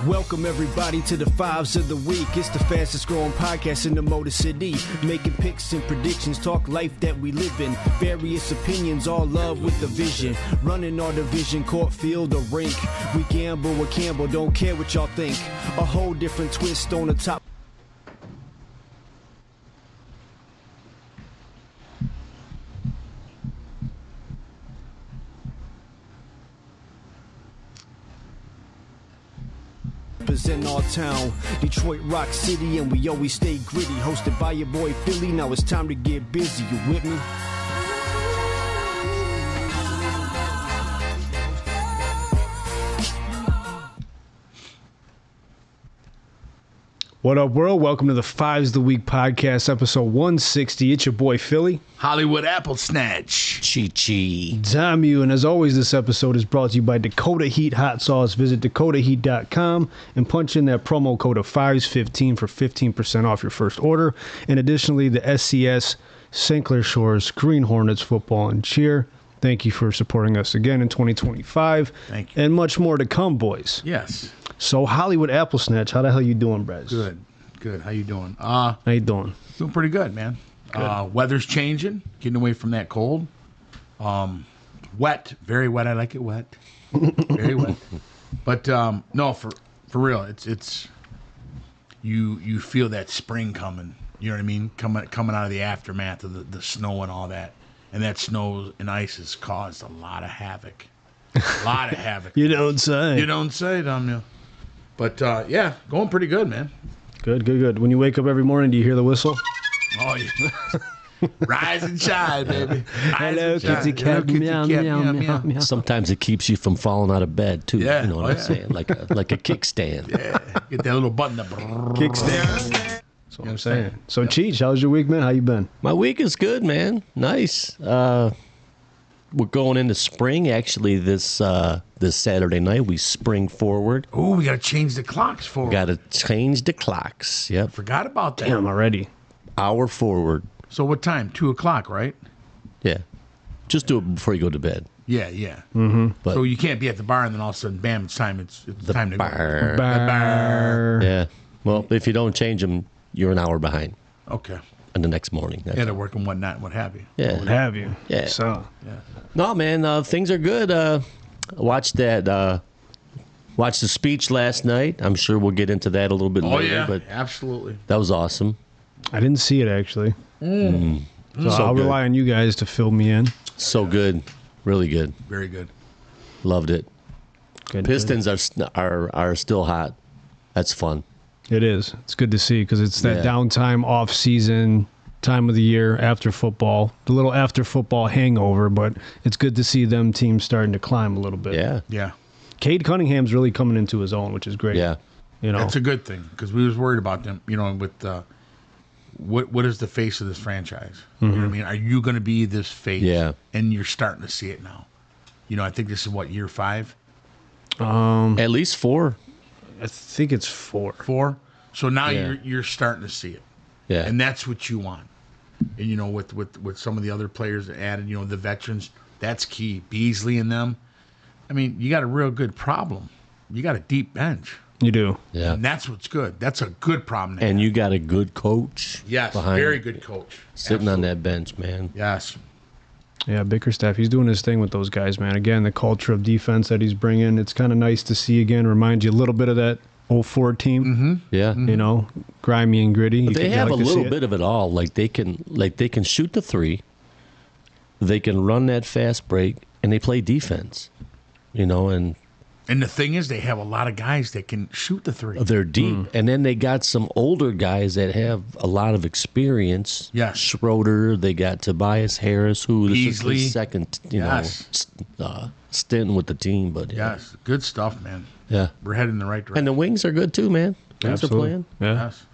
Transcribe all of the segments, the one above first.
Welcome everybody to the Fives of the Week. It's the fastest growing podcast in the Motor City. Making picks and predictions, talk life that we live in. Various opinions, all love with the vision. Running our division, court, field, or rink. We gamble with Campbell, don't care what y'all think. A whole different twist on the top. In our town, Detroit Rock City, and we always stay gritty. Hosted by your boy Fillie. Now it's time to get busy. You with me? What up, world? Welcome to the Fives of the Week podcast, episode 160. It's your boy Fillie. Hollywood Apple Snatch. Chi-Chi. Damn you. And as always, this episode is brought to you by Dakota Heat Hot Sauce. Visit dakotaheat.com and punch in that promo code of FIVES15 for 15% off your first order. And additionally, the SCS St. Clair Shores Green Hornets football and cheer. Thank you for supporting us again in 2025. Thank you. And much more to come, boys. Yes. So, Hollywood Apple Snatch, how the hell you doing, Brez? Good. How you doing? How you doing? Doing pretty good, man. Good. Weather's changing, getting away from that cold. Wet, very wet. I like it wet, very wet. But no, for real, it's you feel that spring coming. You know what I mean? Coming out of the aftermath of the snow and all that, and that snow and ice has caused a lot of havoc. You don't say. You don't say, Daniel. But yeah, going pretty good, man. Good. When you wake up every morning, do you hear the whistle? Oh, yeah. Rise and shine, baby. Hello, kitty cat. Meow, meow, meow, meow. Sometimes it keeps you from falling out of bed too. Yeah. You know what I'm saying? Like a kickstand. Yeah. Get that little button. Kickstand. That's what I'm saying. So, Cheech, how's your week, man? How you been? My week is good, man. Nice. We're going into spring. Actually, this Saturday night we spring forward. Oh, we got to change the clocks forward. Got to change the clocks. Yep. Forgot about that. Damn, already. Hour forward. So what time? 2:00, right? Yeah. Just do it before you go to bed. Yeah. Mm-hmm. But so you can't be at the bar and then all of a sudden, bam, it's time. It's time to bar. go. The bar. Yeah. Well, if you don't change them, you're an hour behind. Okay. And the next morning. Yeah, to work and whatnot, what have you. Yeah. What have you? Yeah. So. Yeah. No, man, things are good. Watched the speech last night. I'm sure we'll get into that a little bit later. Yeah, but absolutely. that was awesome. I didn't see it, actually. So I'll good. rely on you guys to fill me in. So good, really good. Very good. Loved it. Good. Pistons are still hot. That's fun. It is. It's good to see because it's that Yeah. downtime, off-season time of the year after football. The little after football hangover, but it's good to see them teams starting to climb a little bit. Yeah. Yeah. Cade Cunningham's really coming into his own, which is great. Yeah. You know, That's a good thing because we was worried about them, with what is the face of this franchise? You know what I mean? Are you going to be this face? Yeah. And you're starting to see it now. I think this is year 5? At least 4. I think it's 4. 4? So now Yeah. you're starting to see it. Yeah. And that's what you want. And with some of the other players that added, the veterans, that's key. Beasley and them. I mean, you got a real good problem. You got a deep bench. You do. Yeah. And that's what's good. That's a good problem. And you got a good coach. Yes, behind very you. good coach. Sitting on that bench, man. Yes. Yeah, Bickerstaff, he's doing his thing with those guys, man. Again, the culture of defense that he's bringing, it's kind of nice to see again. Reminds you a little bit of that 04 team. Mm-hmm. Yeah. Grimy and gritty. But they have a little bit of it all. Like they can shoot the 3. They can run that fast break, and they play defense. And the thing is, they have a lot of guys that can shoot the 3. They're deep. And then they got some older guys that have a lot of experience. Yes. Schroeder, they got Tobias Harris, who this is Beasley. his second, stint with the team. But Yes, good stuff, man. Yeah. We're heading in the right direction. And the wings are good too, man. Wings are Absolutely. playing. Yeah. Yes.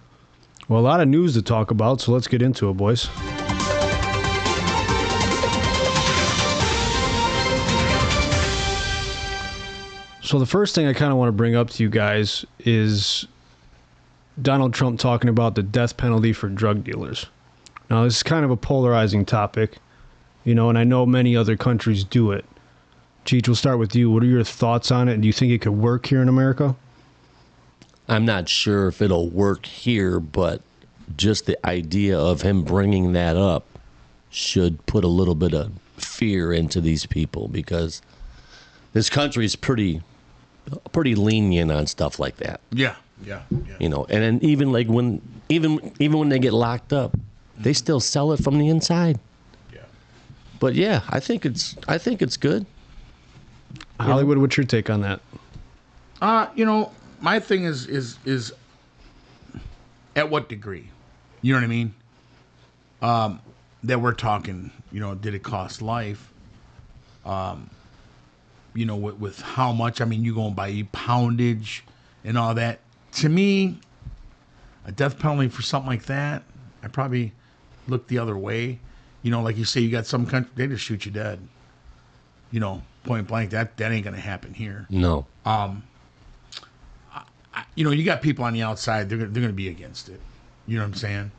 Well, a lot of news to talk about, so let's get into it, boys. So the first thing I kind of want to bring up to you guys is Donald Trump talking about the death penalty for drug dealers. Now, this is kind of a polarizing topic, and I know many other countries do it. Cheech, we'll start with you. What are your thoughts on it? And do you think it could work here in America? I'm not sure if it'll work here, but just the idea of him bringing that up should put a little bit of fear into these people, because this country is pretty lenient on stuff like that. Yeah. You know, and then even like when they get locked up, they still sell it from the inside. Yeah. But yeah, I think it's good. Hollywood, what's your take on that? You know, my thing is at what degree? You know what I mean? That we're talking, you know, did it cost life? You know, with how much? I mean, you going by poundage and all that. To me, a death penalty for something like that, I probably look the other way. You know, like you say, you got some country, they just shoot you dead. You know, point blank, that ain't going to happen here. No. You know, you got people on the outside, they're going to be against it. You know what I'm saying?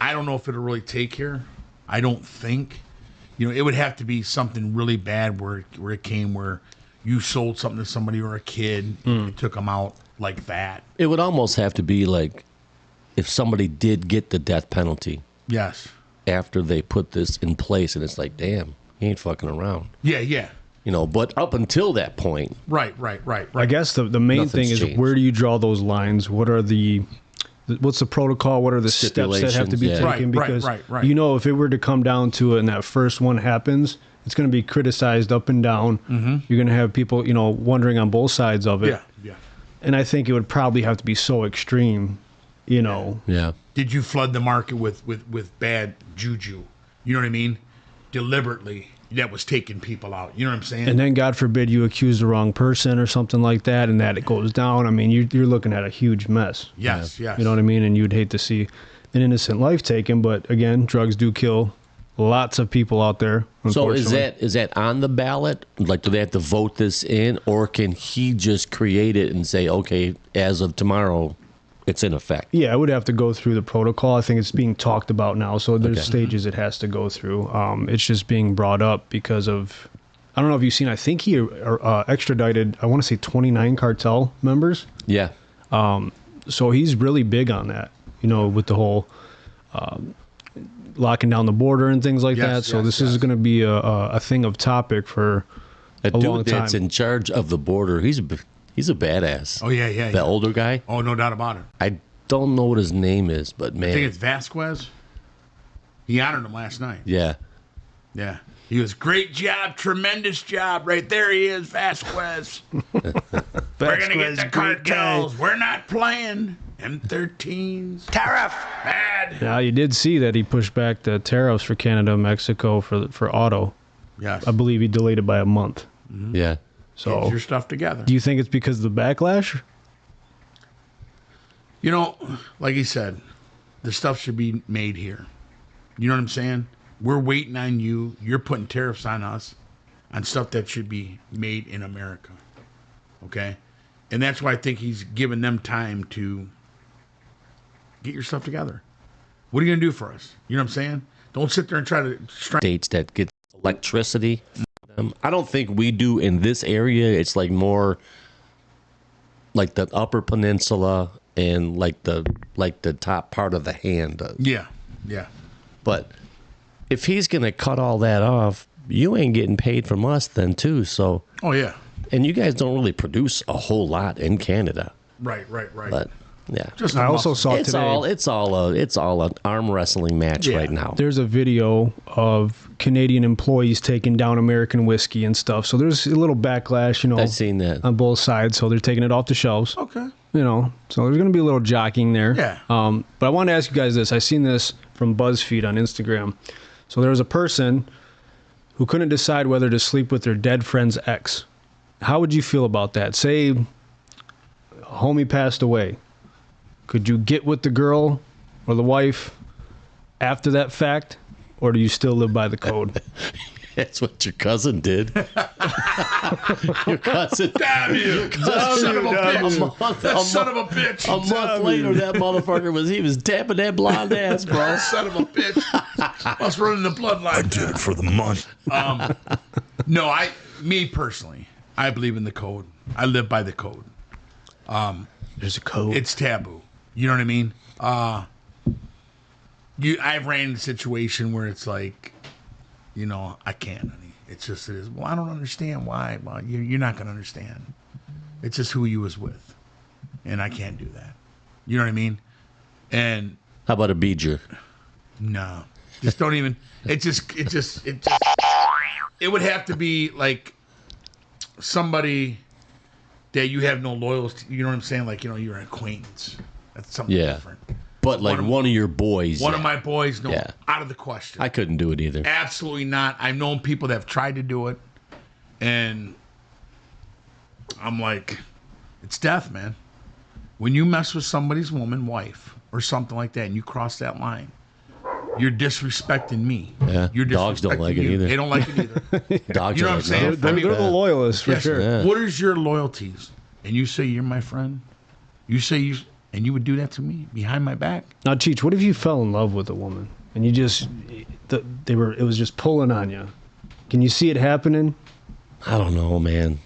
I don't know if it'll really take here. I don't think. You know, it would have to be something really bad where it came where you sold something to somebody or a kid, and took them out like that. It would almost have to be like if somebody did get the death penalty. Yes. After they put this in place, and it's like, damn, he ain't fucking around. Yeah. You know, but up until that point. Right. I guess the main thing is changed. where do you draw those lines? What's the protocol? What are the steps that have to be Stipulations, taken? Because Right. you know, if it were to come down to it and that first one happens, it's going to be criticized up and down. Mm-hmm. You're going to have people, you know, wondering on both sides of it. Yeah. And I think it would probably have to be so extreme, you know. Yeah. Did you flood the market with bad juju? You know what I mean? Deliberately, that was taking people out. You know what I'm saying? And then, God forbid, you accuse the wrong person or something like that, and that it goes down. I mean, you're looking at a huge mess. Yes. You know what I mean? And you'd hate to see an innocent life taken, but again, drugs do kill lots of people out there. So is that on the ballot? Like, do they have to vote this in, or can he just create it and say, okay, as of tomorrow, it's in effect? Yeah, I would have to go through the protocol. I think it's being talked about now, so there's stages it has to go through. It's just being brought up because of, I don't know if you've seen, I think he extradited, I want to say 29 cartel members. Yeah. So he's really big on that, you know, with the whole locking down the border and things like that. So this is going to be a thing of topic for a long dude time. that's in charge of the border, he's a badass. Oh, yeah. The older guy? Oh, no doubt about it. I don't know what his name is, but man. I think it's Vasquez. He honored him last night. Yeah. Yeah. He was, great job, tremendous job. Right there he is, Vasquez. We're going to get the cartels. We're not playing. M13s. Tariff. Bad. Now, you did see that he pushed back the tariffs for Canada and Mexico for auto. Yes. I believe he delayed it by a month. Mm-hmm. Yeah. So get your stuff together. Do you think it's because of the backlash? You know, like he said, the stuff should be made here. You know what I'm saying? We're waiting on you. You're putting tariffs on us on stuff that should be made in America. Okay? And that's why I think he's giving them time to get your stuff together. What are you going to do for us? You know what I'm saying? Don't sit there and try to... States that get electricity. I don't think we do in this area. It's like more like the Upper Peninsula and like the top part of the hand does. Yeah. But if he's going to cut all that off, you ain't getting paid from us then too. So. Oh yeah. And you guys don't really produce a whole lot in Canada. Right. But yeah. Just I also saw it's today. It's all an arm wrestling match right now. There's a video of Canadian employees taking down American whiskey and stuff. So there's a little backlash, you know. I've seen that on both sides. So they're taking it off the shelves. Okay. You know, so there's going to be a little jockeying there. Yeah. But I wanted to ask you guys this. I seen this from BuzzFeed on Instagram. So there was a person who couldn't decide whether to sleep with their dead friend's ex. How would you feel about that? Say a homie passed away. Could you get with the girl or the wife after that fact, or do you still live by the code? That's what your cousin did. Your cousin. Damn you! Son of a bitch! Son of a bitch! A month later, that motherfucker was tapping that blonde ass, bro. Son of a bitch! Must run in the bloodline. I did it for the month. No, me personally, I believe in the code. I live by the code. There's a code. It's taboo. You know what I mean? I've ran into a situation where it's like, I can't, honey. It's just, it is. Well, I don't understand why. Well, you're not going to understand. It's just who you was with. And I can't do that. You know what I mean? And How about a beeger? no, just don't even, it would have to be like somebody that you have no loyalty. You know what I'm saying? Like, you're an acquaintance. That's something different. But like one of your boys. One of my boys, no, Yeah. out of the question. I couldn't do it either. Absolutely not. I've known people that have tried to do it, and I'm like, it's death, man. When you mess with somebody's wife, or something like that, and you cross that line, you're disrespecting me. Yeah. You're Dogs don't disrespecting like it you. either. They don't like it either. Dogs You know are what I'm like, saying? no. They're the loyalists for Yes. sure. Yeah. What is your loyalties? And you say you're my friend? You say and you would do that to me behind my back? Now, Cheech, what if you fell in love with a woman and you just it was just pulling on you? Can you see it happening? I don't know, man.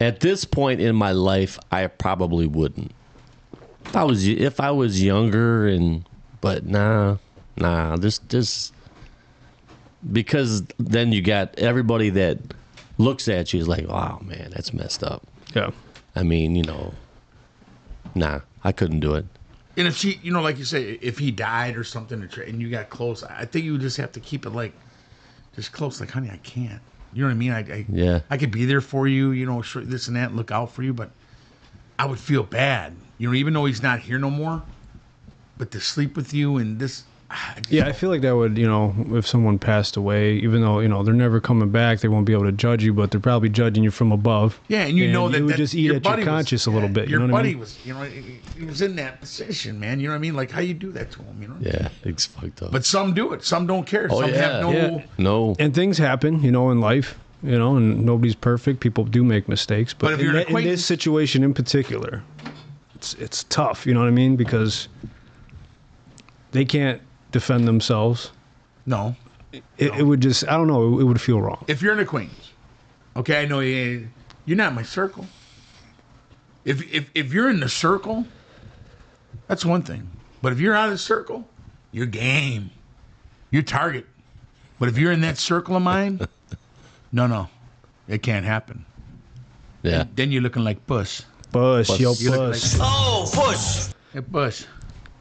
At this point in my life, I probably wouldn't. If I was younger but nah, this because then you got everybody that looks at you is like, wow, man, that's messed up. Yeah. I mean, nah, I couldn't do it. And if she, like you say, if he died or something and you got close, I think you would just have to keep it like, just close, like, honey, I can't. You know what I mean? Yeah. I could be there for you, this and that, and look out for you, but I would feel bad. Even though he's not here no more, but to sleep with you and this. Yeah, I feel like that would, if someone passed away, even though, they're never coming back, they won't be able to judge you, but they're probably judging you from above. Yeah, and you know that you would that just eat your at your buddy conscience a little bit. Your You know what I buddy mean? was, he was in that position, man. You know what I mean? Like, how you do that to him, Yeah, it's fucked up. But some do it. Some don't care. Oh, Some yeah. have no. Yeah. No. And things happen, in life, and nobody's perfect. People do make mistakes. But, But if you're an in acquaintance- this situation in particular, it's tough, you know what I mean? Because they can't defend themselves. No. It would just, I don't know, it would feel wrong. If you're an acquaintance, okay, I know you're not in my circle. If you're in the circle, that's one thing. But if you're out of the circle, you're game. You're target. But if you're in that circle of mine, no, it can't happen. Yeah. Then you're looking like Bush. Bush, yo, You look Bush. like Hey, Bush.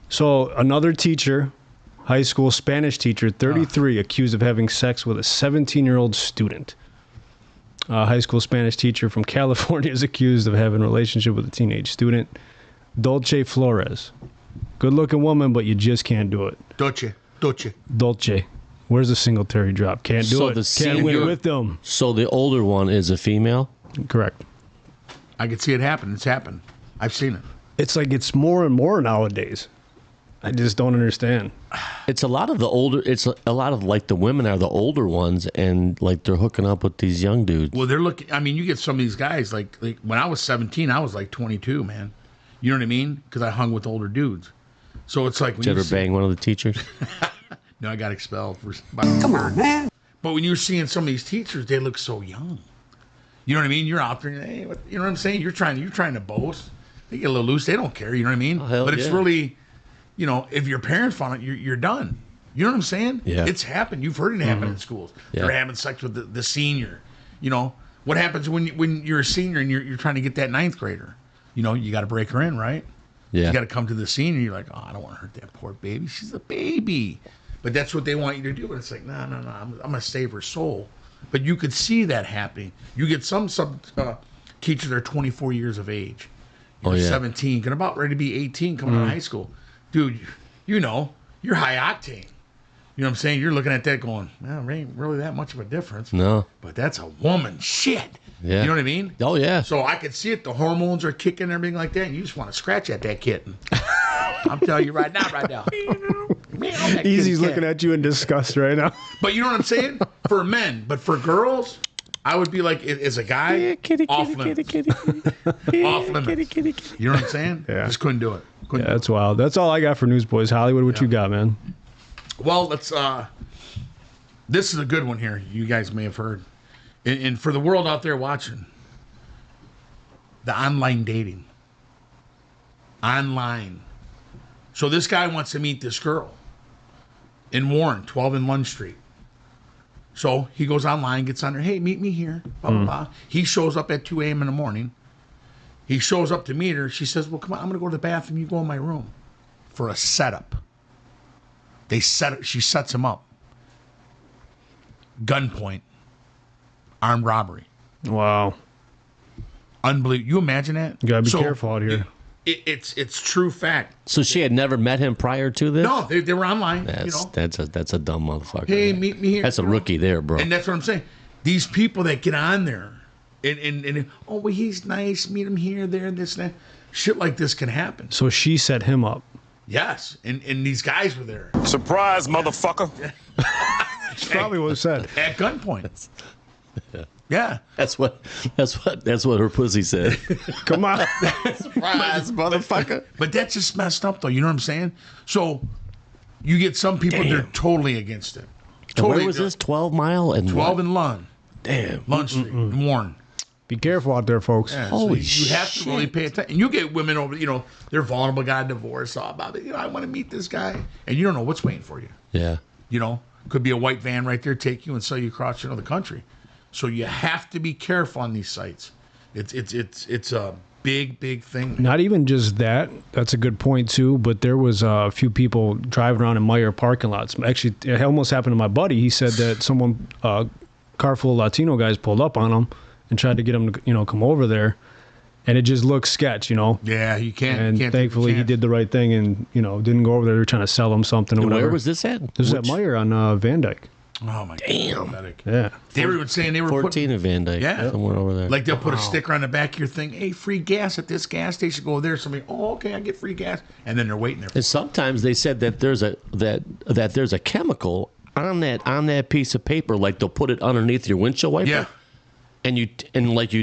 So another teacher, high school Spanish teacher, 33, accused of having sex with a 17-year-old student. A high school Spanish teacher from California is accused of having a relationship with a teenage student. Dulce Flores. Good-looking woman, but you just can't do it. Dolce. Dulce. Where's the Singletary drop? Can't do So it. the Can't win senior- with them. So the older one is a female? Correct. I can see it happen. It's happened. I've seen it. It's like it's more and more nowadays. I just don't understand. It's a lot of like the women are the older ones and like they're hooking up with these young dudes. Well, they're looking. I mean, you get some of these guys like when I was 17, I was like 22, man. You know what I mean? Because I hung with older dudes. So it's like when Did you ever bang one of the teachers? No, I got expelled for. Come on, man. But when you're seeing some of these teachers, they look so young. You know what I mean? You're out there. Hey, you know what I'm saying? You're trying to boast. They get a little loose. They don't care. You know what I mean? Oh, hell but it's yeah. really, if your parents found it, you're done. You know what I'm saying? Yeah. It's happened. You've heard it happen in schools. Yeah. They're having sex with the senior. What happens when you're a senior and you're trying to get that ninth grader? You got to break her in, right? Yeah. You got to come to the senior. You're like, oh, I don't want to hurt that poor baby. She's a baby. But that's what they want you to do. And it's like, no. I'm going to save her soul. But you could see that happening. You get some teachers that are 24 years of age. You're 17, getting about ready to be 18, coming out of high school. Dude, you're high octane. You know what I'm saying? You're looking at that going, well, there ain't really that much of a difference. No. But that's a woman. Shit. Yeah. You know what I mean? Oh, yeah. So I could see it. The hormones are kicking and everything like that. And you just want to scratch at that kitten. I'm telling you right now. Easy's looking at you in disgust right now. But you know what I'm saying? For men. But for girls, I would be like, as a guy, off limits. Off limits. You know what I'm saying? Yeah. Just couldn't do it. Yeah, that's wild. That's all I got for Newsboys. Hollywood, what you got, man? Well, let's. This is a good one here. You guys may have heard, and for the world out there watching, the online dating. Online. So this guy wants to meet this girl in Warren, 12 in Lund Street. So he goes online, gets on there. Hey, meet me here. Blah, blah, blah. He shows up at 2 a.m. in the morning. He shows up to meet her. She says, well, come on, I'm going to go to the bathroom. You go in my room for a setup. She sets him up. Gunpoint. Armed robbery. Wow. Unbelievable. You imagine that? You got to be careful out here. It's true fact. So she had never met him prior to this? No, they were online. That's a dumb motherfucker. Hey, man. meet me here. That's a rookie there, bro. And that's what I'm saying. These people that get on there and oh, well, he's nice. Meet him here, there, this, and that. Shit like this can happen. So she set him up. Yes, and these guys were there. Surprise, motherfucker. That's probably what it said. At gunpoint. Yeah. That's what her pussy said. Come on. Surprise, motherfucker. But that's just messed up, though. You know what I'm saying? So you get some people that are totally against it. Totally. Where was this? 12 Mile and 12 in Lund. Damn. Lund Street in Warren. Be careful out there, folks. Yeah, Holy so you have to really pay attention. And you get women over, they're vulnerable, got a divorce, all about it. I want to meet this guy. And you don't know what's waiting for you. Yeah. Could be a white van right there, take you and sell you across the country. So you have to be careful on these sites. It's a big thing. Man. Not even just that. That's a good point, too. But there was a few people driving around in Meyer parking lots. Actually, it almost happened to my buddy. He said that someone, car full of Latino guys pulled up on him and tried to get him to, come over there. And it just looks sketch, Yeah, you can't. And you can't thankfully, he did the right thing and, didn't go over there trying to sell him something or And whatever. where was this at? This was at Meyer on Van Dyke. Oh, my Damn. God. Yeah. They were saying they were 14 in Van Dyke. Yeah. Somewhere over there. Like they'll put a sticker on the back of your thing. Hey, free gas at this gas station. Go there. Somebody, okay, I get free gas. And then they're waiting there. And sometimes they said that there's a chemical on that piece of paper, like they'll put it underneath your windshield wiper. Yeah. And you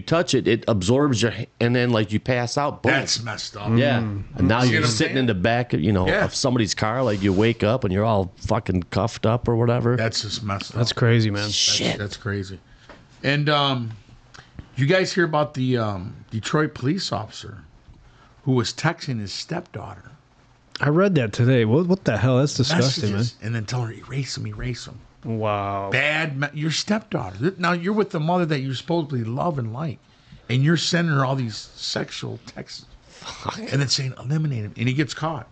touch it, it absorbs and then like you pass out. Boom. That's messed up. Yeah. And now See you're what I'm sitting saying? in the back, Yeah. of somebody's car, like you wake up and you're all fucking cuffed up or whatever. That's just messed up. That's crazy, man. Shit. That's crazy. And you guys hear about the Detroit police officer who was texting his stepdaughter? I read that today. What the hell? That's disgusting, Messages, and then tell her, erase him. man. Wow. Your stepdaughter. Now you're with the mother that you supposedly love and like, and you're sending her all these sexual texts, and then saying eliminate him, and he gets caught.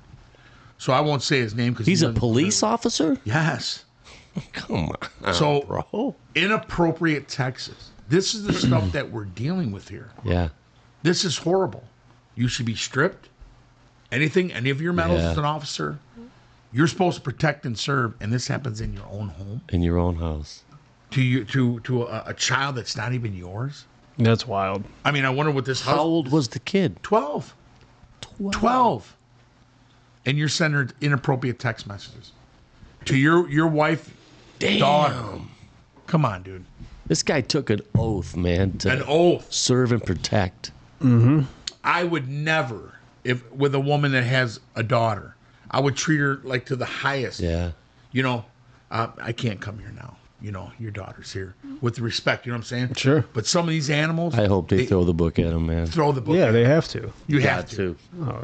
So I won't say his name because He's a police officer? Yes. Come on, So bro. inappropriate texts. This is the stuff that we're dealing with here. Yeah. This is horrible. You should be stripped. Any of your medals Yeah. as an officer, you're supposed to protect and serve, and this happens in your own home In your own house. to a child that's not even yours. That's wild. I mean, I wonder what this. How old was the kid? 12. 12. And you're sending her inappropriate text messages to your wife, daughter. Come on, dude. This guy took an oath, man, to An oath. serve and protect. I would never, if with a woman that has a daughter, I would treat her like to the highest. Yeah. I can't come here now. Your daughter's here with the respect. You know what I'm saying? Sure. But some of these animals, I hope they throw the book at him, man. throw the book. Yeah, at they them. have to. You Got have to.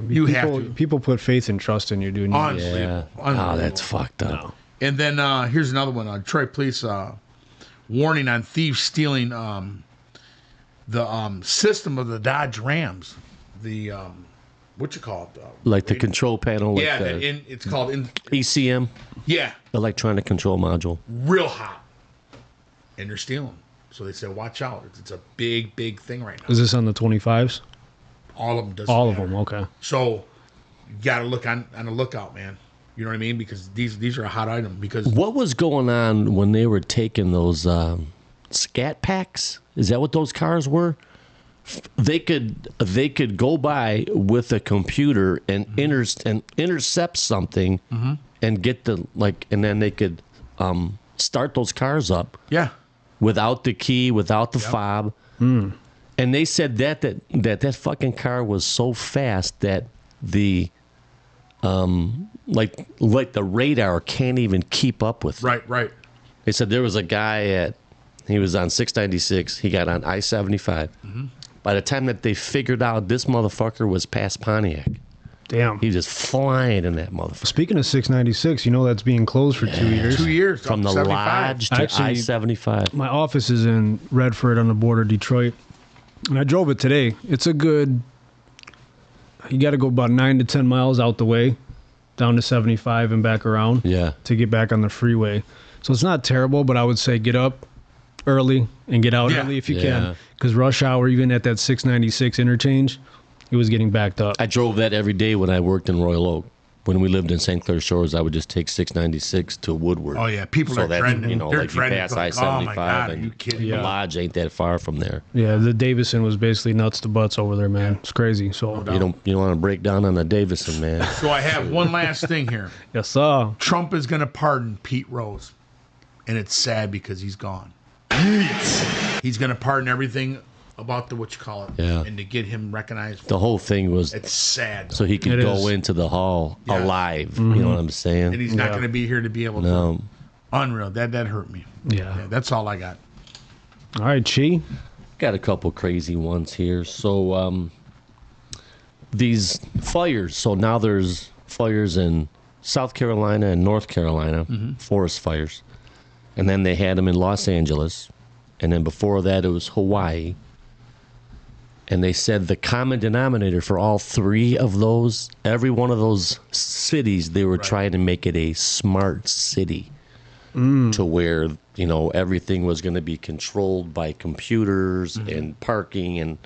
You have people, to. People put faith and trust in you, dude. Honestly. Yeah. Unbelievable. Oh, that's fucked up. And then here's another one. Detroit police warning on thieves stealing the system of the Dodge Rams. The what you call it? Like the control panel, like yeah, the it's called ECM, yeah, electronic control module. real hot, and they're stealing. So they said, watch out. It's a big thing right now. Is this on the 25s? All of them. Doesn't All of matter. them. Okay. So you got to look on the lookout, man. You know what I mean? Because these are a hot item. Because What was going on when they were taking those scat packs? Is that what those cars were? They could go by with a computer and intercept something and get and then they could start those cars up yeah, without the key, without the fob. And they said that fucking car was so fast that the like the radar can't even keep up with it. right. They said there was a guy he was on 696. He got on I-75. By the time that they figured out this motherfucker was past Pontiac, Damn. he was just flying in that motherfucker. Speaking of 696, you know that's being closed for 2 years. 2 years. From the 75. Lodge to Actually, I-75. My office is in Redford on the border of Detroit. And I drove it today. It's a good, you got to go about 9 to 10 miles out the way, down to 75 and back around Yeah. to get back on the freeway. So it's not terrible, but I would say get up early and get out Yeah. early if you Yeah. can. Because rush hour, even at that 696 interchange, it was getting backed up. I drove that every day when I worked in Royal Oak. When we lived in St. Clair Shores, I would just take 696 to Woodward. Oh, yeah. People So are that's, trending. you know, They're like you trending. pass Like, I-75 oh, my God, are and you kidding the me? Lodge ain't that far from there. Yeah, the Davison was basically nuts to butts over there, man. It's crazy. So, You don't want to break down on the Davison, man. So I have one last thing here. yes, sir. Trump is going to pardon Pete Rose. And it's sad because he's gone. He's going to pardon everything about the, what you call it. Yeah. And to get him recognized. The whole thing was It's sad. so he could It go is. into the hall Yeah. alive. You know what I'm saying? And he's not Yeah. going to be here to be able to. No. Unreal. That hurt me. Yeah. That's all I got. All right, Chi. Got a couple crazy ones here. So these fires. So now there's fires in South Carolina and North Carolina, forest fires. And then they had them in Los Angeles. And then before that, it was Hawaii. And they said the common denominator for all three of those, every one of those cities, they were trying to make it a smart city to where, you know, everything was going to be controlled by computers and parking and,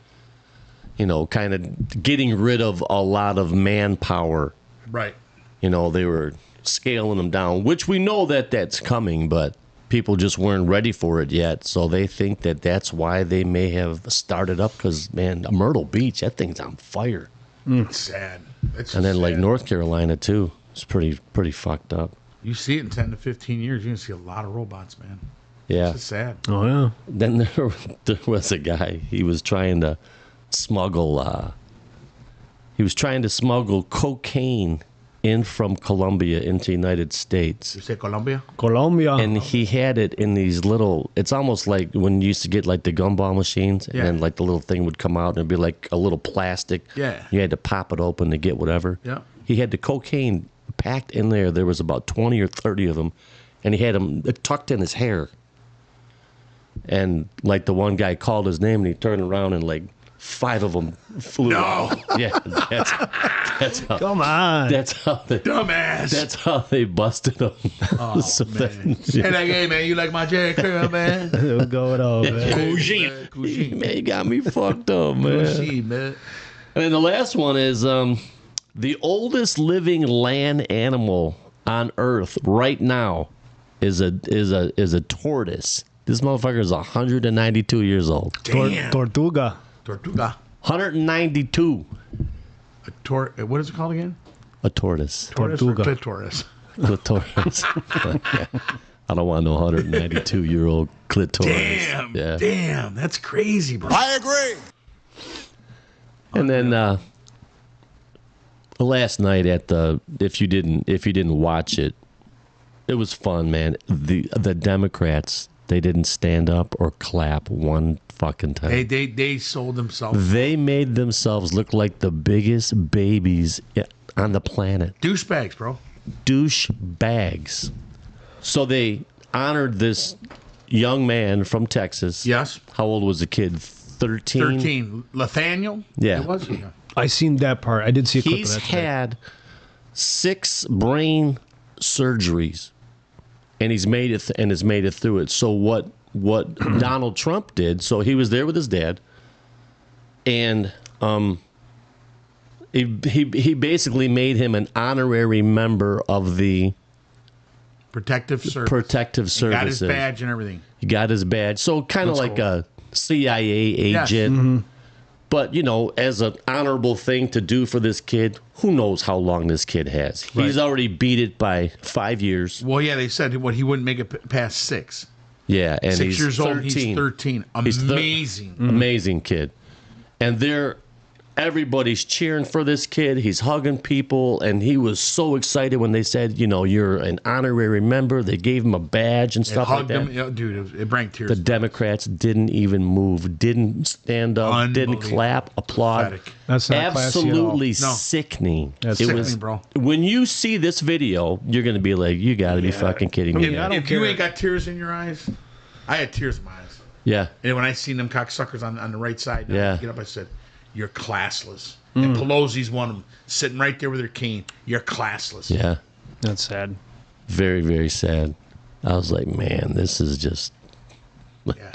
you know, kind of getting rid of a lot of manpower. Right. You know, they were scaling them down, which we know that that's coming, but people just weren't ready for it yet. So they think that that's why they may have started up because, man, Myrtle Beach, that thing's on fire. It's sad. It's And then, sad. like, North Carolina, too. It's pretty fucked up. You see it in 10 to 15 years, you're going to see a lot of robots, man. Yeah. It's sad. Oh, yeah. Then there was a guy, he was trying to smuggle cocaine in from Colombia into United States. You say Colombia? Colombia. And he had it in these little, it's almost like when you used to get like the gumball machines and Yeah. then like the little thing would come out and it'd be like a little plastic. Yeah. You had to pop it open to get whatever. Yeah. He had the cocaine packed in there. There was about 20 or 30 of them. And he had them tucked in his hair. And like the one guy called his name and he turned around and like 5 of them flew out. Yeah, that's how. Come on. That's how they. Dumbass. That's how they busted him. Oh, So man. that- Hey, like, hey, man, you like my Jerry curl, man? What's going on, man? Cougine. Man, you got me fucked up, man. Cougine, man. And then the last one is the oldest living land animal on Earth right now is a tortoise. This motherfucker is 192 years old. Damn. Tortuga. Tortuga. 192. What is it called again? A tortoise. Tortoise or Tortuga. clitoris? Clitoris. I don't want no 192-year-old clitoris. Damn. Yeah. Damn. That's crazy, bro. I agree. And then last night at the if you didn't watch it, it was fun, man. The Democrats, they didn't stand up or clap one fucking time. They sold themselves. They made themselves look like the biggest babies on the planet. Douchebags, bro. Douche bags. So they honored this young man from Texas. Yes. How old was the kid? 13? 13. Nathaniel? Yeah. It was? Yeah. I seen that part. I did see a clip He's of that today. had 6 brain surgeries, and he's made it through it. So what Donald Trump did? So he was there with his dad, and he basically made him an honorary member of the Protective service. protective Got services. his badge and everything. He got his badge. So kind of That's like cool. a CIA Yes. agent. But, you know, as an honorable thing to do for this kid, who knows how long this kid has. He's already beat it by 5 years. Well, yeah, they said he wouldn't make it past 6. Yeah, and 6 he's years 13. old. He's 13. He's Amazing. Amazing kid. And they're everybody's cheering for this kid. He's hugging people, and he was so excited when they said, you're an honorary member. They gave him a badge and stuff like that. Hugged him, dude. It brought tears. The Democrats didn't even move, didn't stand up, didn't clap, applaud. Pathetic. That's not absolutely classy at all. No. sickening. That's sickening, bro. When you see this video, you're going to be like, you got to be fucking kidding me. If you ain't got tears in your eyes, I had tears in my eyes. Yeah. And when I seen them cocksuckers on the right side, Yeah. get up, I said, "You're classless." And Pelosi's one of them, sitting right there with her cane. You're classless. Yeah. That's sad. Very, very sad. I was like, man, this is just. Yeah.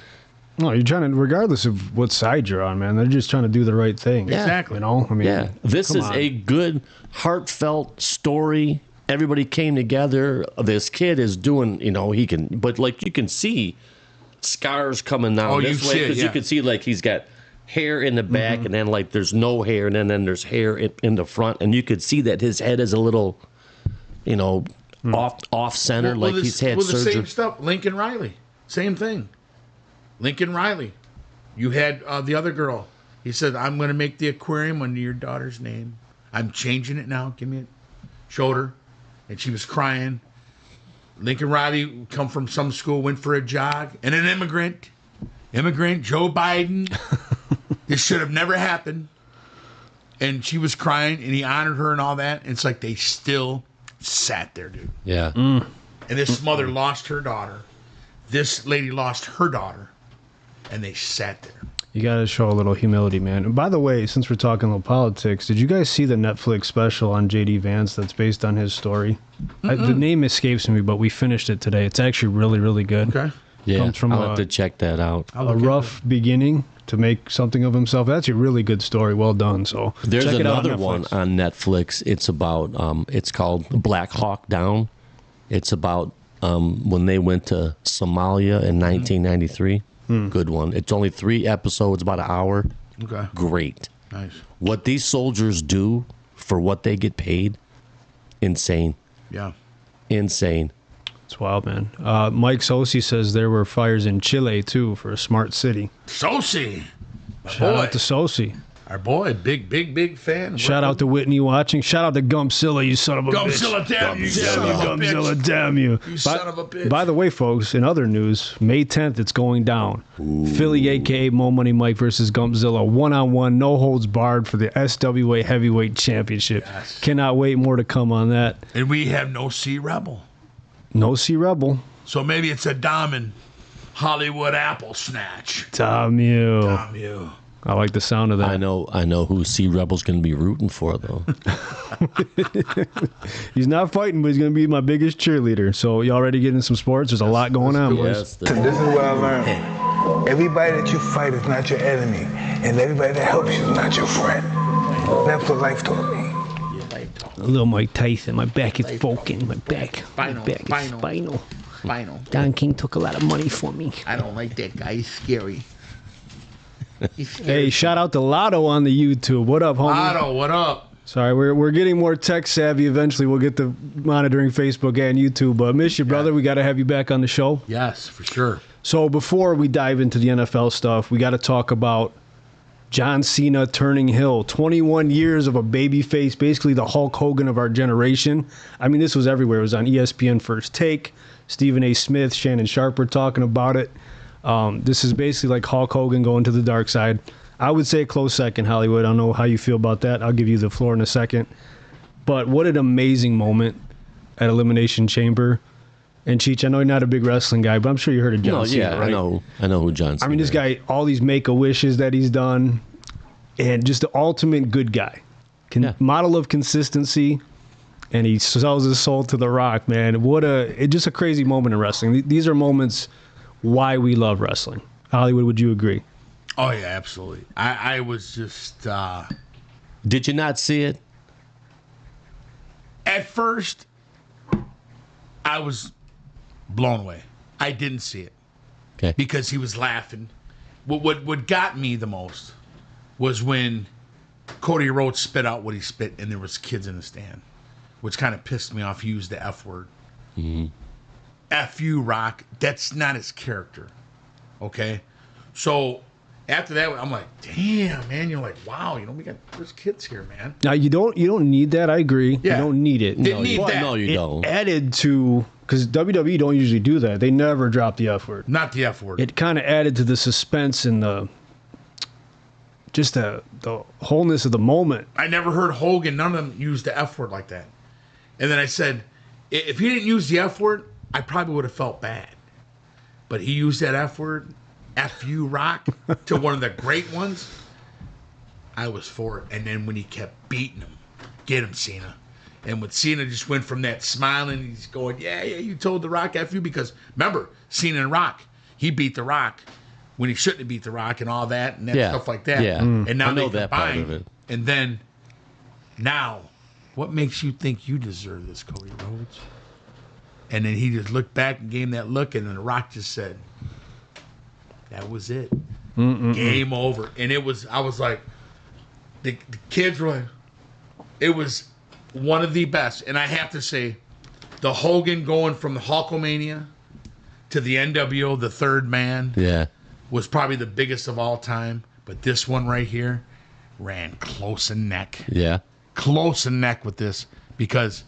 No, you're trying to, regardless of what side you're on, man, they're just trying to do the right thing. Yeah. Exactly. You know? I mean, Yeah. This come is on. a good, heartfelt story. Everybody came together. This kid is doing, he can, but like you can see scars coming down Oh, this you way see it, because yeah. you can see like he's got hair in the back and then like there's no hair and then there's hair in the front and you could see that his head is a little, off center like he's had the surgery. same stuff. Lincoln Riley, same thing. Lincoln Riley, you had the other girl. He said, "I'm going to make the aquarium under your daughter's name. I'm changing it now. Give me it." Showed her, and she was crying. Lincoln Riley come from some school, went for a jog, and an immigrant, Joe Biden. This should have never happened. And she was crying, and he honored her and all that. And it's like they still sat there, dude. Yeah. And this mother lost her daughter. This lady lost her daughter, and they sat there. You got to show a little humility, man. And by the way, since we're talking a little politics, did you guys see the Netflix special on J.D. Vance that's based on his story? The name escapes me, but we finished it today. It's actually really, really good. Okay. Yeah. Comes from I'll have to check that out. A rough beginning to make something of himself. That's a really good story. Well done. So There's check it out on another one Netflix. on Netflix. It's about it's called Black Hawk Down. It's about when they went to Somalia in 1993. Good one. It's only 3 episodes, about an hour. Okay. Great. Nice. What these soldiers do for what they get paid, insane. Yeah. Insane. It's wild, man. Mike Sosi says there were fires in Chile, too, for a smart city. Sosi. My Shout boy. out to Sosi. Our boy. Big fan. Shout out to Whitney watching. Shout out to Gumpzilla, you son of a bitch. Gumpzilla, damn you, son of a Gumpzilla, bitch. damn you. You son of a bitch. By the way, folks, in other news, May 10th, it's going down. Fillie, a.k.a. Mo Money Mike versus Gumpzilla. One-on-one, no holds barred for the SWA Heavyweight Championship. Yes. Cannot wait. More to come on that. And we have no C Rebel. No C Rebel. So maybe it's a Diamond Hollywood apple snatch. Damn you. Damn you. I like the sound of that. I know who Sea Rebel's going to be rooting for, though. He's not fighting, but he's going to be my biggest cheerleader. So you already getting some sports? There's a lot going on, boys. Yes, This is what I learned. Everybody that you fight is not your enemy, and everybody that helps you is not your friend. That's what life taught me. Little Mike Tyson. My back is broken. My back. Spinal, My back is spinal. spinal. Final. Don King took a lot of money for me. I don't like that guy. He's scary. Hey, shout out to Lotto on the YouTube. What up, homie? Otto, what up? Sorry, we're getting more tech savvy. Eventually, we'll get to monitoring Facebook and YouTube. But miss you, brother. We got to have you back on the show. Yes, for sure. So before we dive into the NFL stuff, we got to talk about John Cena turning heel. 21 years of a baby face, basically the Hulk Hogan of our generation. I mean, this was everywhere. It was on ESPN First Take. Stephen A. Smith, Shannon Sharp were talking about it. This is basically like Hulk Hogan going to the dark side. I would say a close second, Hollywood. I don't know how you feel about that. I'll give you the floor in a second. But what an amazing moment at Elimination Chamber. And Cheech, I know you're not a big wrestling guy, but I'm sure you heard of John Cena, right? I know who John Cena I mean, this is. guy, all these Make-A-Wishes that he's done, and just the ultimate good guy. Model of consistency, and he sells his soul to The Rock, man. It's just a crazy moment in wrestling. These are moments why we love wrestling. Hollywood, would you agree? Oh, yeah, absolutely. I was just... Did you not see it? At first, I was blown away. I didn't see it. Okay. Because he was laughing. What got me the most was when Cody Rhodes spit out what he spit and there was kids in the stand, which kind of pissed me off. He used the F word. Mm-hmm. F you, Rock. That's not his character. Okay? So after that, I'm like, damn, man. You're like, wow, there's kids here, man. Now you don't need that. I agree. Yeah. You don't need it. Didn't need that. No, you don't. Added to, because WWE don't usually do that. They never drop the F word. Not the F word. It kind of added to the suspense and the wholeness of the moment. I never heard Hogan, none of them use the F word like that. And then I said, if he didn't use the F word, I probably would have felt bad. But he used that F word, F you, Rock, to one of the great ones. I was for it. And then when he kept beating him, get him, Cena. And when Cena just went from that smiling, he's going, yeah, you told The Rock F you. Because remember, Cena and Rock, he beat The Rock when he shouldn't have beat The Rock and all that and stuff like that. Yeah. And now I know they that part combine. of it. And then, now, what makes you think you deserve this, Cody Rhodes? And then he just looked back and gave him that look, and then The Rock just said, that was it. Game over. And I was like, the kids were like, it was one of the best. And I have to say, the Hogan going from the Hulkamania to the NWO, the third man, was probably the biggest of all time. But this one right here ran close in neck. Yeah. Close in neck with this because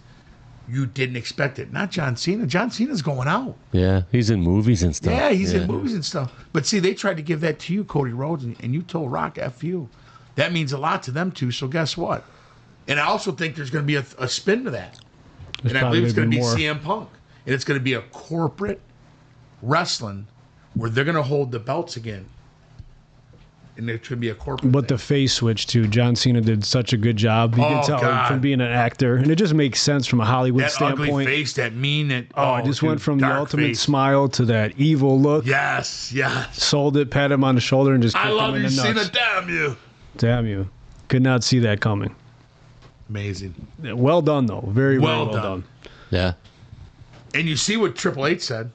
you didn't expect it. Not John Cena. John Cena's going out. Yeah, he's in movies and stuff. Yeah, he's in movies and stuff. But see, they tried to give that to you, Cody Rhodes, and you told Rock F you. That means a lot to them too, so guess what? And I also think there's going to be a spin to that. And I believe it's going to be CM Punk. And it's going to be a corporate wrestling where they're going to hold the belts again. And it could be a corporate But thing. the face switch, too. John Cena did such a good job. You can tell God. from being an actor. And it just makes sense from a Hollywood that standpoint. ugly face, that mean, it just went from the dark ultimate face. smile to that evil look. Yes. Sold it, pat him on the shoulder, and just kicked I him love in you, the nuts. Cena. Damn you. Damn you. Could not see that coming. Amazing. Well done, though. Very, Well very well done. done. Yeah. And you see what Triple H said.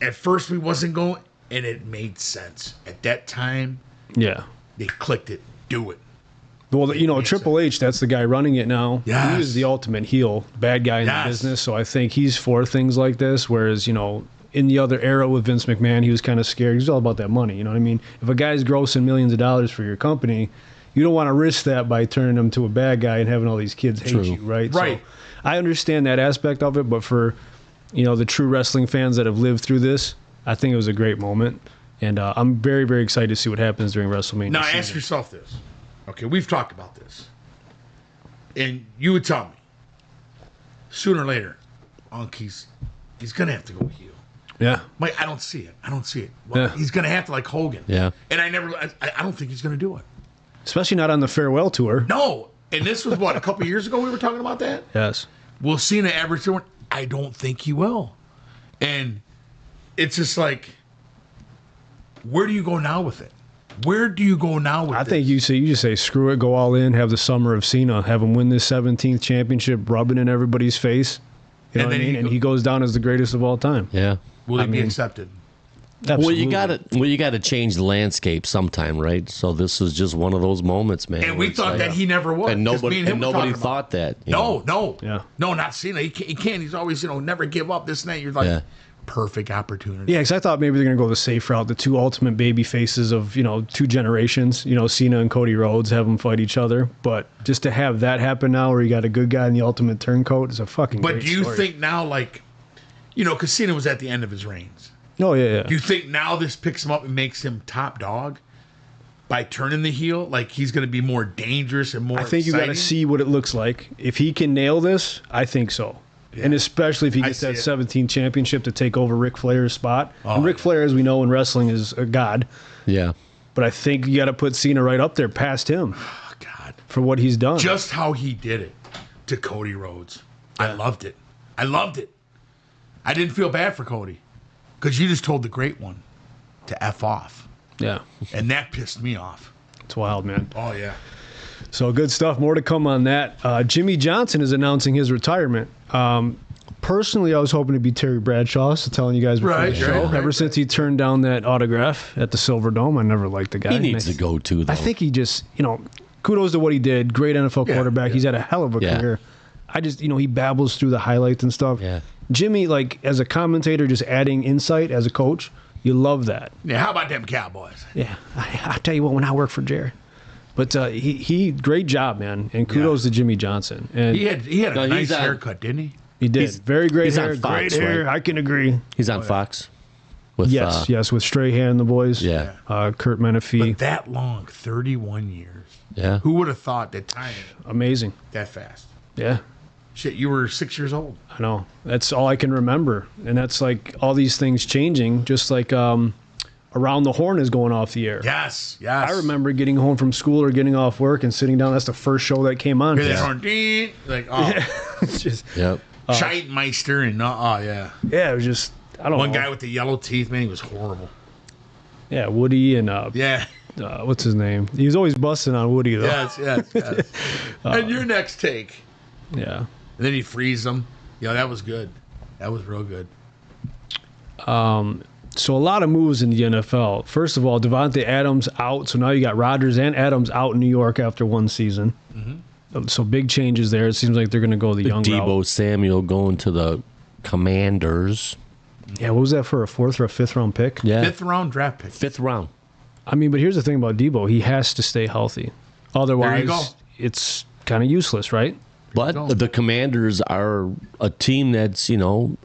At first, we wasn't going, and it made sense. At that time, Yeah. they clicked it. Do it. Well, makes Triple H, that's the guy running it now. Yes. He is the ultimate heel, bad guy in the Yes. business. So I think he's for things like this. Whereas, in the other era with Vince McMahon, he was kind of scared. He's all about that money. You know what I mean? If a guy's grossing millions of dollars for your company, you don't want to risk that by turning him to a bad guy and having all these kids hate True. you, right? Right. So I understand that aspect of it, but for, the true wrestling fans that have lived through this, I think it was a great moment. And I'm very, very excited to see what happens during WrestleMania. Now, season. ask yourself this. Okay, we've talked about this. And you would tell me, sooner or later, Unc, he's going to have to go heel. Yeah. Mike, I don't see it. Well, Yeah. he's going to have to like Hogan. Yeah. And I don't think he's going to do it. Especially not on the farewell tour. No. And this was what, a couple years ago we were talking about that? Yes. Will Cena ever do it? I don't think he will. And it's just like, where do you go now with it? Where do you go now with I this? think you just say screw it, go all in, have the summer of Cena, have him win this 17th championship, rubbing in everybody's face. You know And what I then mean? he And go- he goes down as the greatest of all time. Yeah. Will he be mean- accepted? Absolutely. Well, you got to change the landscape sometime, right? So this was just one of those moments, man. And where we it's thought like- that he never would. and 'cause me nobody him were talking about thought that. you No, know. no. Yeah. No, not Cena. He can't. He's always, never give up this and that. You're like, Yeah. perfect opportunity. Yeah, because I thought maybe they're going to go the safe route, the two ultimate baby faces of, two generations, Cena and Cody Rhodes, have them fight each other. But just to have that happen now where you got a good guy in the ultimate turncoat is a fucking But great do you story. think now, like, because Cena was at the end of his reigns. Oh, yeah. Do you think now this picks him up and makes him top dog by turning the heel? Like he's going to be more dangerous and more I think you got to exciting? see what it looks like. If he can nail this, I think so. And especially if he I gets see that it. 17th championship to take over Ric Flair's spot. Oh, and Ric Flair, as we know in wrestling, is a god. Yeah. But I think you got to put Cena right up there past him Oh, God. for what he's done. Just how he did it to Cody Rhodes. I loved it. I didn't feel bad for Cody because you just told the great one to F off. Yeah. And that pissed me off. It's wild, man. Oh, yeah. So good stuff. More to come on that. Jimmy Johnson is announcing his retirement. Personally, I was hoping to be Terry Bradshaw, so telling you guys before Right, the show. right, Ever since he turned down that autograph at the Silver Dome, I never liked the guy. He needs to go too, though. I think he just, kudos to what he did. Great NFL Yeah, quarterback. yeah. He's had a hell of a Yeah. career. I just, he babbles through the highlights and stuff. Yeah. Jimmy, like, as a commentator, just adding insight as a coach, You love that. Yeah, how about them Cowboys? Yeah, I'll tell you what, when I work for Jerry. But he great job, man, and kudos to Jimmy Johnson. And He had a nice he's on- haircut, didn't he? he did very great he's on hair, Fox, great hair. right? I can agree. He's on Fox. With, Yes, with Strahan and the boys. Yeah. Kurt Menefee. But that long, 31 years. Yeah. Who would have thought that time Amazing. that fast? Yeah. Shit, you were 6 years old. I know. That's all I can remember. And that's like all these things changing, just like Around the Horn is going off the air. Yes. I remember getting home from school or getting off work and sitting down. That's the first show that came on. Hear that horn, ding, like, oh, It's just, Yep. Scheidmeister and, yeah. yeah, it was just, I don't know. One guy with the yellow teeth, man, he was horrible. Yeah, Woody and Yeah. what's his name? He was always busting on Woody, though. Yes. And your next take. Yeah. And then he frees them. Yeah, that was good. That was real good. So a lot of moves in the NFL. First of all, Devontae Adams out. So now you got Rodgers and Adams out in New York after one season. So big changes there. It seems like they're going to go the young Debo route. Samuel going to the Commanders. Yeah, what was that for, a 4th or a 5th round pick? Yeah. 5th round draft pick. 5th round. I mean, but here's the thing about Debo. He has to stay healthy. Otherwise, go. it's kind of useless, right? But the Commanders are a team that's,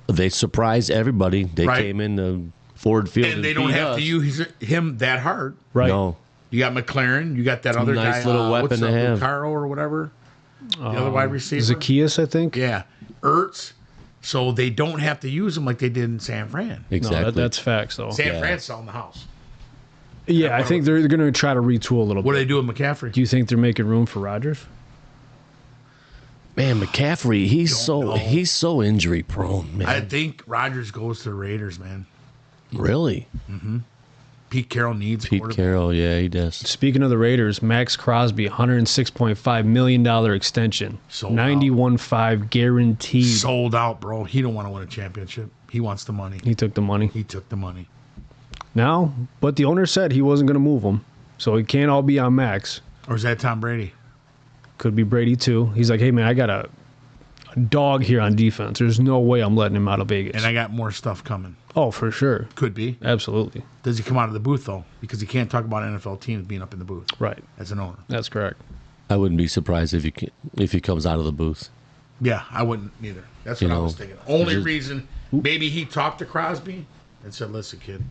they surprise everybody. They Right. came in the Ford Field And they don't beat have us. to use him that hard. Right. No. You got McLaren. You got that other nice guy. little weapon what's to have. Caro or whatever. The other wide receiver. Zacchaeus, I think. Yeah. Ertz. So they don't have to use him like they did in San Fran. Exactly. No, that's facts, though. San Fran's selling the house. Yeah, I think they're going to try to retool a little What do bit. they do with McCaffrey? Do you think they're making room for Rodgers? Man, McCaffrey, he's know. so injury prone, man. I think Rodgers goes to the Raiders, man. Really? Pete Carroll needs a Pete quarterback. Carroll, yeah, he does. Speaking of the Raiders, Max Crosby, $106.5 million extension. Sold out. 91.5 guaranteed. Sold out, bro. He don't want to win a championship. He wants the money. He took the money. He took the money. Now, but the owner said he wasn't going to move him. So it can't all be on Max. Or is that Tom Brady? Could be Brady, too. He's like, hey, man, I got a dog here on defense. There's no way I'm letting him out of Vegas. And I got more stuff coming. Oh, for sure. Could be. Absolutely. Does he come out of the booth, though? Because he can't talk about NFL teams being up in the booth Right. as an owner. That's correct. I wouldn't be surprised if he comes out of the booth. Yeah, I wouldn't either. That's You what I know, was thinking. Only just- reason, maybe he talked to Crosby and said, listen, kid,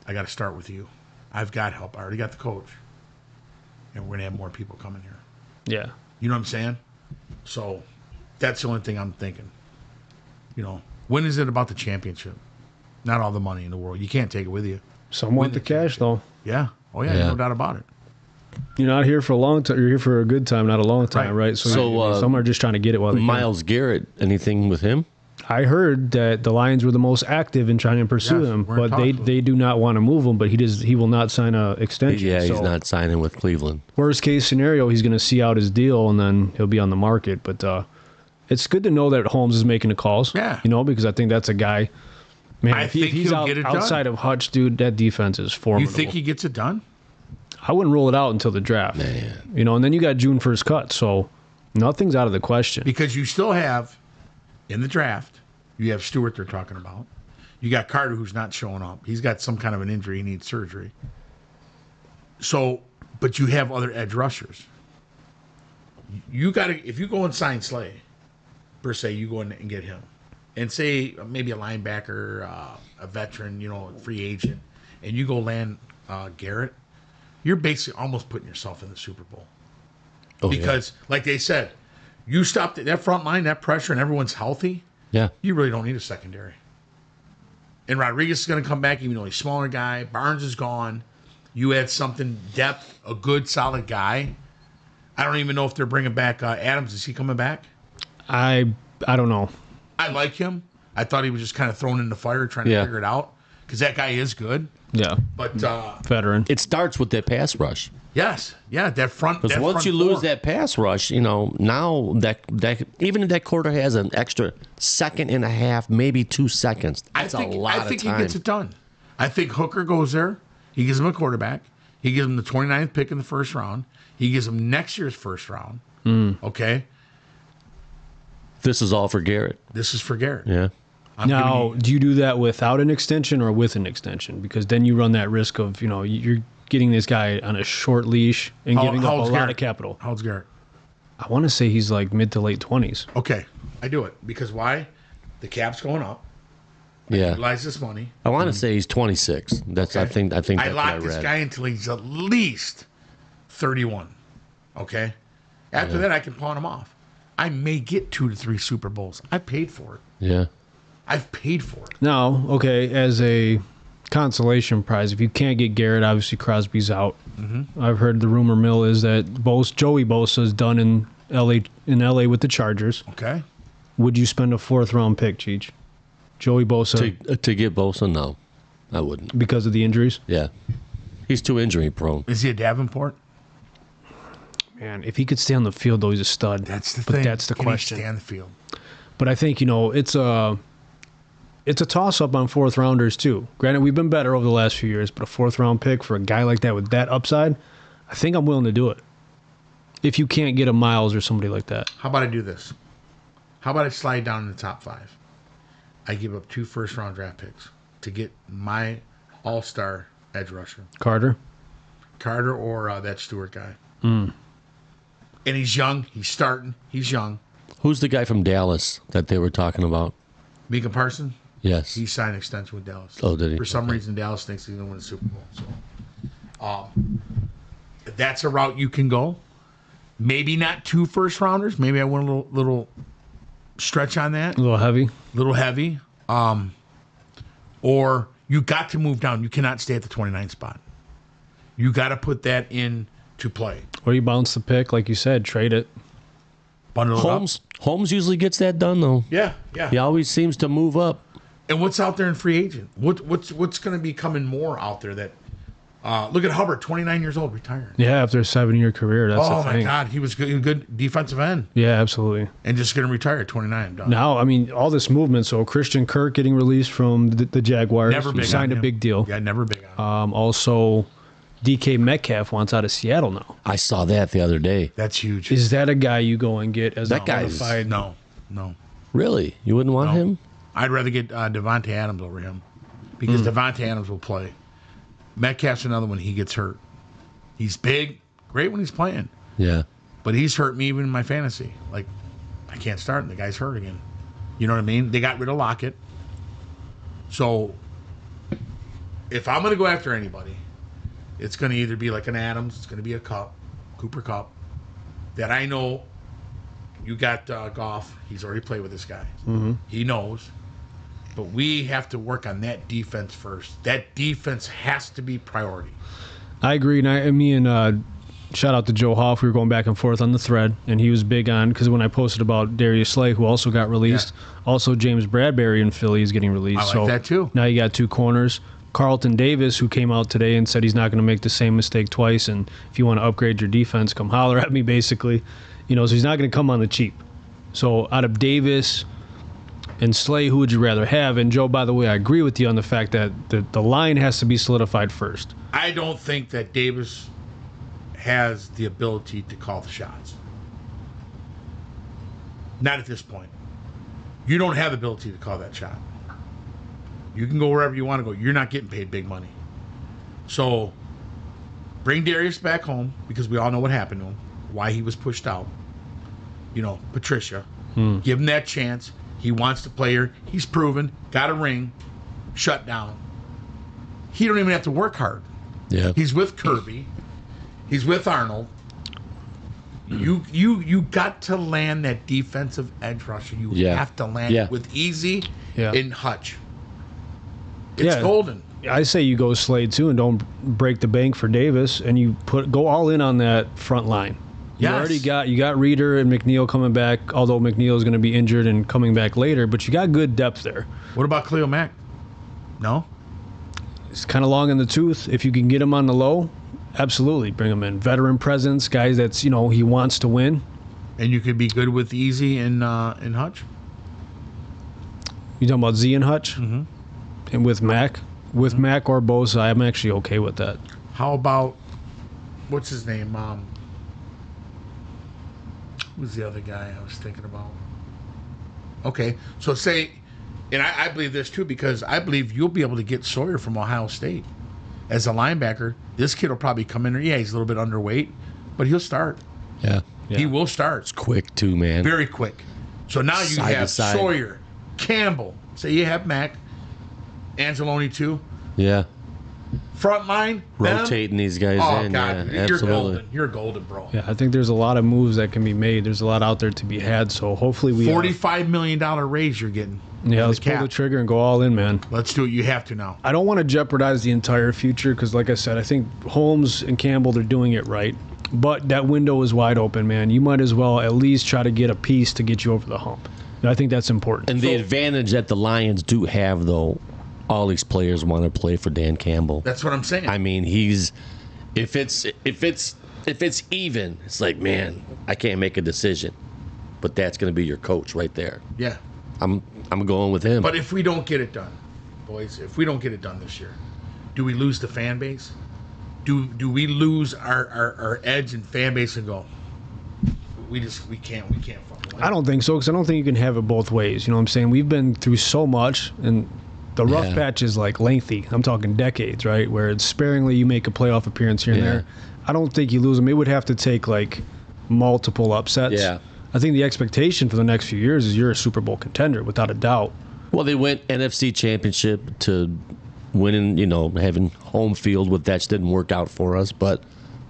I got to start with you. I've got help. I already got the coach. And we're going to have more people coming here. Yeah. You know what I'm saying? So that's the only thing I'm thinking. When is it about the championship? Not all the money in the world. You can't take it with you. Some want the cash, though. Yeah. Oh, yeah, Yeah. no doubt about it. You're not here for a long time. You're here for a good time, not a long time, Right. right? So, some are just trying to get it while they can. Miles Garrett, anything with him? I heard that the Lions were the most active in trying to pursue Yes, him, we're in but talks with they do not want to move him. But he will not sign a extension. Yeah, he's So not signing with Cleveland. Worst case scenario, he's going to see out his deal and then he'll be on the market. But it's good to know that Holmes is making the calls. Yeah. Because I think that's a guy. Man, I if think he's he'll get it done. outside of Hutch, dude, that defense is You formidable. think he gets it done? I wouldn't rule it out until the draft. Man. And then you got June 1st cut, so nothing's out of the question. Because you still have, in the draft, you have Stewart they're talking about. You got Carter who's not showing up. He's got some kind of an injury. He needs surgery. So, but you have other edge rushers. You got to, if you go and sign Slay, per se, you go in and get him. And say maybe a linebacker, a veteran, free agent, and you go land Garrett, you're basically almost putting yourself in the Super Bowl. Oh, Because, like they said, you stop that front line, that pressure, and everyone's healthy, yeah. you really don't need a secondary. And Rodriguez is going to come back, even though he's a smaller guy. Barnes is gone. You add something, depth, a good, solid guy. I don't even know if they're bringing back Adams. Is he coming back? I don't know. I like him. I thought he was just kind of thrown in the fire trying to Yeah. figure it out because that guy is good. Yeah, But veteran. It starts with that pass rush. yes, that front. Because that once front you lose four. that pass rush, now that even if that quarter has an extra second and a half, maybe 2 seconds, that's a lot I think of time. he gets it done. I think Hooker goes there. He gives him a quarterback. He gives him the 29th pick in the first round. He gives him next year's first round. Okay, This is all for Garrett. this is for Garrett. Yeah. Now, do you do that without an extension or with an extension? Because then you run that risk of, you're getting this guy on a short leash and giving up a lot of capital. How old's Garrett? I want to say he's like mid to late 20s. Okay, I do it because why? The cap's going up. Yeah. Utilize this money. I want to say he's 26. That's Okay. I think that's I what lock I this read. guy until he's at least 31. Okay? After that, I can pawn him off. I may get 2 to 3 Super Bowls. I paid for it. Yeah. I've paid for it. Now, okay, as a consolation prize, if you can't get Garrett, obviously Crosby's out. Mm-hmm. I've heard the rumor mill is that Joey Bosa is done in LA with the Chargers. Okay? Would you spend a 4th round pick, Cheech? Joey Bosa To get Bosa, no, I wouldn't. because of the injuries? Yeah. He's too injury prone. Is he a Davenport? Man, if he could stay on the field, though, he's a stud. That's the But thing. that's the Can question. He stay on the field? But I think, it's a toss-up on 4th rounders, too. Granted, we've been better over the last few years, but a 4th round pick for a guy like that with that upside, I think I'm willing to do it. If you can't get a Miles or somebody like that. How about I do this? How about I slide down in the top 5? I give up 2 first-round draft picks to get my all-star edge rusher. Carter? Or that Stewart guy. And he's young. He's starting. He's young. Who's the guy from Dallas that they were talking about? Mika Parsons, Yes. he signed an extension with Dallas. Oh, did he? For some reason, Dallas thinks he's going to win the Super Bowl. So, that's a route you can go. Maybe not 2 first-rounders. Maybe I went a little stretch on that. A little heavy? Little heavy. Or you got to move down. You cannot stay at the 29th spot. You got to put that into play. Or you bounce the pick, like you said, trade it. Bundle it up. Holmes usually gets that done though. Yeah. He always seems to move up. And what's out there in free agent? What's going to be coming more out there that look at Hubbard, 29 years old, retired. Yeah, after a 7-year career, that's Oh the my thing. God, he was good defensive end Yeah, absolutely. and just going to retire at 29. Done. Now, I mean, all this movement. So Christian Kirk getting released from the Jaguars. Never He big signed on a him. big deal. Yeah, never big on him. Also, DK Metcalf wants out of Seattle now. I saw that the other day. That's huge. Is that a guy you go and get as That a guy's- bona fide? No. Really? You wouldn't want No. him? I'd rather get Devontae Adams over him because Devontae Adams will play. Metcalf's another one. He gets hurt. He's big, great when he's playing, Yeah. but he's hurt me even in my fantasy. Like, I can't start him. The guy's hurt again. You know what I mean? They got rid of Lockett. So, if I'm going to go after anybody, it's going to either be like an Adams, it's going to be a Cooper Kupp, that I know you got Goff. He's already played with this guy. Mm-hmm. He knows. But we have to work on that defense first. That defense has to be priority. I agree. And me and shout out to Joe Hoff. We were going back and forth on the thread, and he was big on because when I posted about Darius Slay, who also got released, also James Bradbury in Philly is getting released. I like that too. Now you got 2 corners. Carlton Davis, who came out today and said he's not going to make the same mistake twice, and if you want to upgrade your defense, come holler at me, basically. So he's not going to come on the cheap. So out of Davis and Slay, who would you rather have? And Joe, by the way, I agree with you on the fact that the line has to be solidified first. I don't think that Davis has the ability to call the shots. Not at this point. You don't have the ability to call that shot. You can go wherever you want to go. You're not getting paid big money. So bring Darius back home because we all know what happened to him, why he was pushed out. Patricia. Give him that chance. He wants to play her. He's proven. Got a ring. Shut down. He don't even have to work hard. Yeah. He's with Kirby. He's with Arnold. You got to land that defensive edge rusher. You have to land it with Easy and Hutch. It's golden. I say you go Slade too, and don't break the bank for Davis, and you go all in on that front line. You already got Reeder and McNeil coming back, although McNeil is going to be injured and coming back later. But you got good depth there. What about Khalil Mack? No. It's kind of long in the tooth. If you can get him on the low, absolutely bring him in. Veteran presence, guys that's he wants to win. And you could be good with Easy and Hutch. You talking about Z and Hutch? Mm-hmm. And with Mac? With Mac or Bosa, I'm actually okay with that. How about, what's his name? Who's the other guy I was thinking about? Okay, so say And I believe this too, because I believe you'll be able to get Sawyer from Ohio State as a linebacker. This kid will probably come in there. Yeah, he's a little bit underweight, but he'll start. Yeah. He will start. It's quick too, man. Very quick. So now you Side to have side. Sawyer, Campbell. So you have Mac, Anzalone too. Yeah. Front line, them. Rotating these guys Oh in. God, Yeah, you're absolutely. golden. You're golden, bro. Yeah, I think there's a lot of moves that can be made. There's a lot out there to be had. So hopefully we $45 million raise you're getting. Yeah, on let's the pull cap. the trigger and go all in, man. Let's do it. You have to now. I don't want to jeopardize the entire future because, like I said, I think Holmes and Campbell, they're doing it right. But that window is wide open, man. You might as well at least try to get a piece to get you over the hump. And I think that's important. And the advantage that the Lions do have, though, all these players want to play for Dan Campbell. That's what I'm saying. I mean, he's if it's even, it's like, man, I can't make a decision, but that's going to be your coach right there. Yeah. I'm going with him. But if we don't get it done, boys, if we don't get it done this year, do we lose the fan base? Do we lose our edge and fan base and go, we can't fucking win? I don't think so because I don't think you can have it both ways. You know what I'm saying? We've been through so much, and the rough Yeah. patch is like lengthy. I'm talking decades, right? Where it's sparingly you make a playoff appearance here and Yeah. there. I don't think you lose them. It would have to take like multiple upsets. Yeah. I think the expectation for the next few years is you're a Super Bowl contender without a doubt. Well, they went NFC Championship to winning, having home field, with that didn't work out for us, but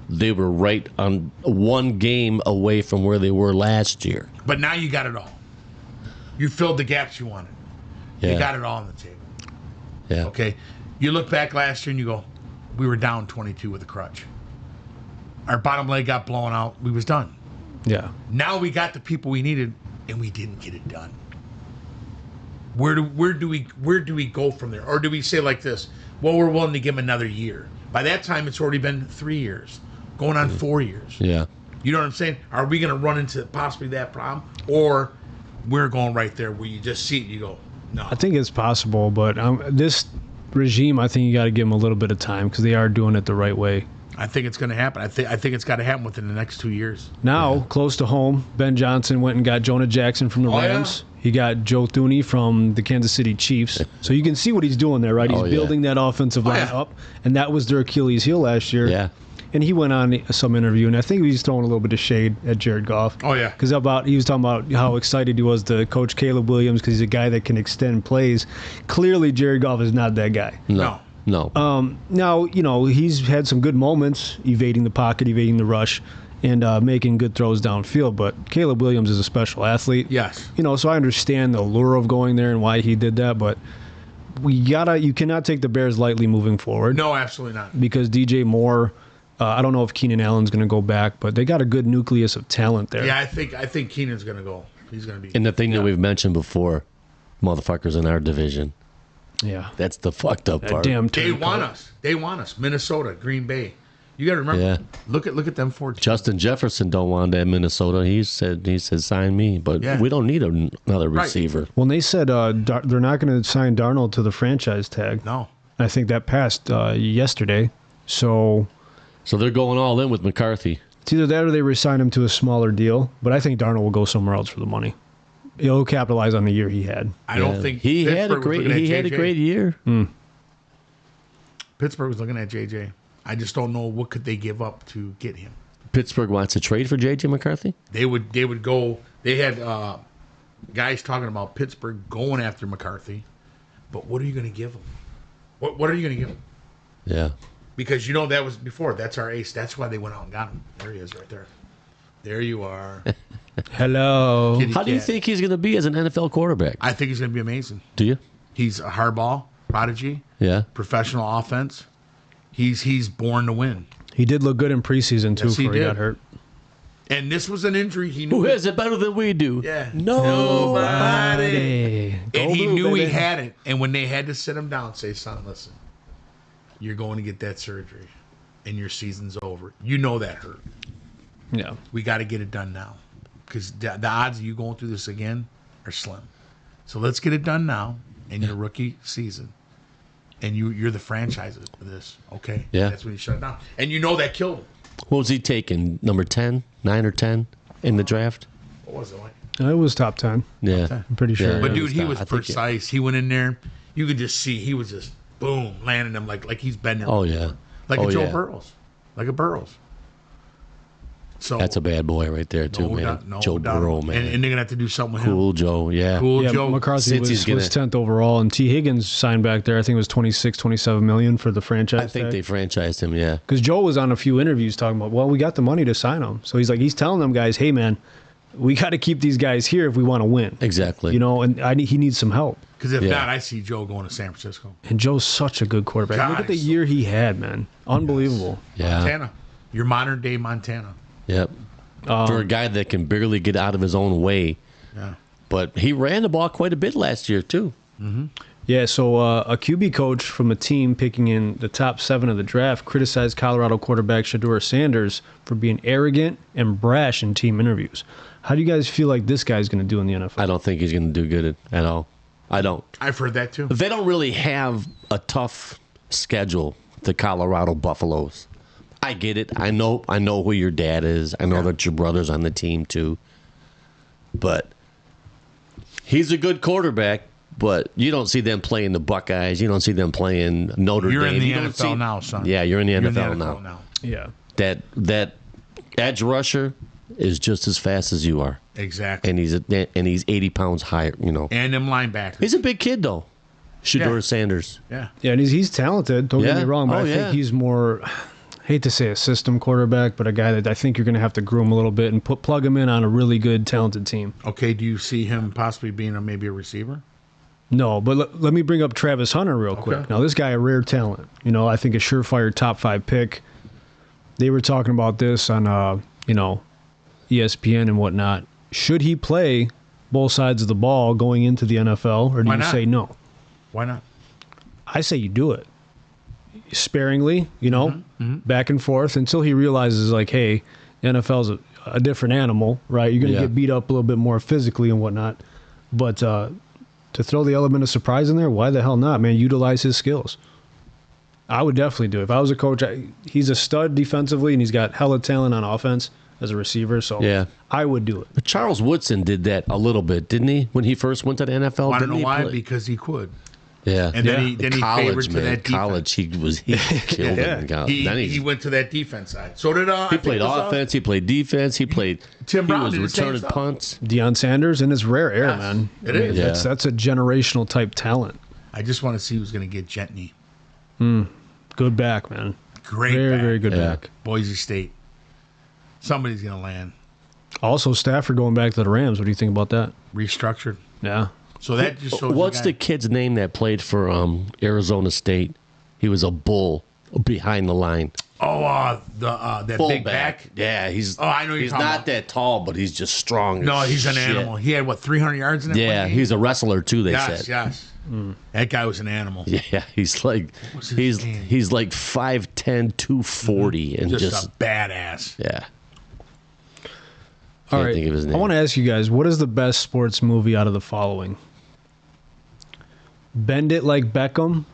they were right on one game away from where they were last year. But now you got it all. You filled the gaps you wanted. Yeah. You got it all on the table. Yeah. Okay. You look back last year and you go, we were down 22 with a crutch. Our bottom leg got blown out. We was done. Yeah. Now we got the people we needed, and we didn't get it done. Where do we go from there? Or do we say like this? Well, we're willing to give him another year. By that time, it's already been 3 years, going on 4 years. Yeah. You know what I'm saying? Are we going to run into possibly that problem, or we're going right there where you just see it and you go, no. I think it's possible, but this regime, I think you got to give them a little bit of time because they are doing it the right way. I think it's going to happen. I think it's got to happen within the next 2 years. Now, close to home, Ben Johnson went and got Jonah Jackson from the Oh, yeah. Rams. He got Joe Thuney from the Kansas City Chiefs. So you can see what he's doing there, right? He's Oh, yeah. building that offensive line yeah. up, and that was their Achilles heel last year. Yeah. And he went on some interview, and I think he was throwing a little bit of shade at Jared Goff. Oh, yeah. Because he was talking about how excited he was to coach Caleb Williams because he's a guy that can extend plays. Clearly, Jared Goff is not that guy. No. Now, he's had some good moments evading the pocket, evading the rush, and making good throws downfield. But Caleb Williams is a special athlete. Yes. So I understand the allure of going there and why he did that. But you cannot take the Bears lightly moving forward. No, absolutely not. Because DJ Moore, I don't know if Keenan Allen's going to go back, but they got a good nucleus of talent there. Yeah, I think Keenan's going to go. He's going to be. And the thing that we've mentioned before, motherfuckers in our division. Yeah. That's the fucked up That part. damn They turncoat. want us. They want us. Minnesota, Green Bay. You got to remember. Yeah. Look at them 4 teams. Justin Jefferson don't want that Minnesota. He said sign me, but Yeah. we don't need another Right. receiver. Well, they said they're not going to sign Darnold to the franchise tag. No. I think that passed yesterday. So So they're going all in with McCarthy. it's either that or they resign him to a smaller deal. But I think Darnold will go somewhere else for the money. He'll capitalize on the year he had. I don't think he had a Pittsburgh was great looking at JJ. year. Pittsburgh was looking at JJ. I just don't know what could they give up to get him. Pittsburgh wants to trade for JJ McCarthy. They would go. They had guys talking about Pittsburgh going after McCarthy, but what are you going to give him? What are you going to give him? Yeah. Because that was before. That's our ace. That's why they went out and got him. There he is, right there. There you are. Hello. Kitty How do you cat. think he's going to be as an NFL quarterback? I think he's going to be amazing. Do you? He's a hardball prodigy, Yeah. professional offense. He's born to win. He did look good in preseason, too, Yes, he before he did. got hurt. And this was an injury he knew. Who has it better than we do? Yeah. Nobody. Hey, And go he blue, knew he baby. had it. And when they had to sit him down, say, son, listen, you're going to get that surgery and your season's over. You know that hurt. Yeah. We got to get it done now. Because the odds of you going through this again are slim. So let's get it done now in your rookie season. And you're the franchise of this, okay? Yeah. That's when you shut it down. And that killed him. What was he taking? Number 10, 9 or 10 in the draft? What was it like? It was top 10. Yeah. I'm pretty sure. Yeah. But it dude, was he not. was I think precise. He went in there. You could just see he was just boom landing them like he's been there. Oh, before. yeah. Like Oh, a Joe yeah. Burrows, like a Burrows. So That's a bad boy right there, too, no man. doubt- no Joe doubt. Burrow, man. And they're gonna have to do something with Cool him. Joe, yeah. Cool Yeah, Joe. McCarthy Since he's was 10th overall, and T. Higgins signed back there. I think it was 26, 27 million for the franchise I think tag. they franchised him, yeah. Because Joe was on a few interviews talking about, well, we got the money to sign him. So he's telling them guys, hey, man, we got to keep these guys here if we want to win. Exactly. You know, and he needs some help. Because if Yeah. not, I see Joe going to San Francisco. And Joe's such a good quarterback. God, Look at the he's so year he had, man. Unbelievable. Yeah. Montana, your modern day Montana. Yep. For a guy that can barely get out of his own way. Yeah. But he ran the ball quite a bit last year, too. Yeah, so a QB coach from a team picking in the top 7 of the draft criticized Colorado quarterback Shedeur Sanders for being arrogant and brash in team interviews. How do you guys feel like this guy's going to do in the NFL? I don't think he's going to do good at all. I don't. I've heard that too. They don't really have a tough schedule, the Colorado Buffaloes. I get it. I know who your dad is. I know that your brother's on the team too. But he's a good quarterback, but you don't see them playing the Buckeyes. You don't see them playing Notre You're Dame. in the You don't NFL see- now, son. Yeah, you're in the You're in NFL, the now. Yeah. That edge rusher is just as fast as you are. Exactly. And he's 80 pounds higher, you know. And them linebackers. He's a big kid though. Shedeur Yeah. Sanders. Yeah. Yeah, and he's talented. Don't get Yeah. me wrong, but Oh, I think yeah. he's more, hate to say a system quarterback, but a guy that I think you're going to have to groom a little bit and plug him in on a really good, talented team. Okay, do you see him possibly being maybe a receiver? No, but let me bring up Travis Hunter real quick. Now, this guy, a rare talent. You know, I think a surefire top 5 pick. They were talking about this on, ESPN and whatnot. Should he play both sides of the ball going into the NFL, or do Why you not? say no? Why not? I say you do it sparingly, back and forth until he realizes, like, hey, the NFL's a different animal, right? You're going to Yeah. get beat up a little bit more physically and whatnot. But to throw the element of surprise in there, why the hell not, man? Utilize his skills. I would definitely do it. If I was a coach, he's a stud defensively, and he's got hella talent on offense as a receiver, so Yeah. I would do it. But Charles Woodson did that a little bit, didn't he? When he first went to the NFL, I don't didn't know he why, play? because he could. Yeah, And then he favored college, to man. that defense. College, he killed him in college. He, Then he went to that defense side. So did he played offense. He played defense. He played. Tim Brown he was did the same returning stuff. punts. Deion Sanders in his rare air, Yes, man. it is. Yeah. That's a generational type talent. I just want to see who's going to get Gentney. Good back, man. Great Very, back. very good Yeah. back. Boise State. Somebody's going to land. Also, Stafford going back to the Rams. What do you think about that? Restructured. Yeah. So that just shows What's guy- the kid's name that played for Arizona State? He was a bull behind the line. that big Fullback. back? Yeah, he's. Oh, I know you're he's talking not about. that tall, but he's just strong. No, as he's an shit. animal. He had, 300 yards in that Yeah, one game? he's a wrestler too. They Yes, said. yes. That guy was an animal. Yeah, he's like What's his he's name? he's like 5'10", 240, and Just a badass. yeah. All Can't right. think of his name. I want to ask you guys, what is the best sports movie out of the following? Bend It Like Beckham,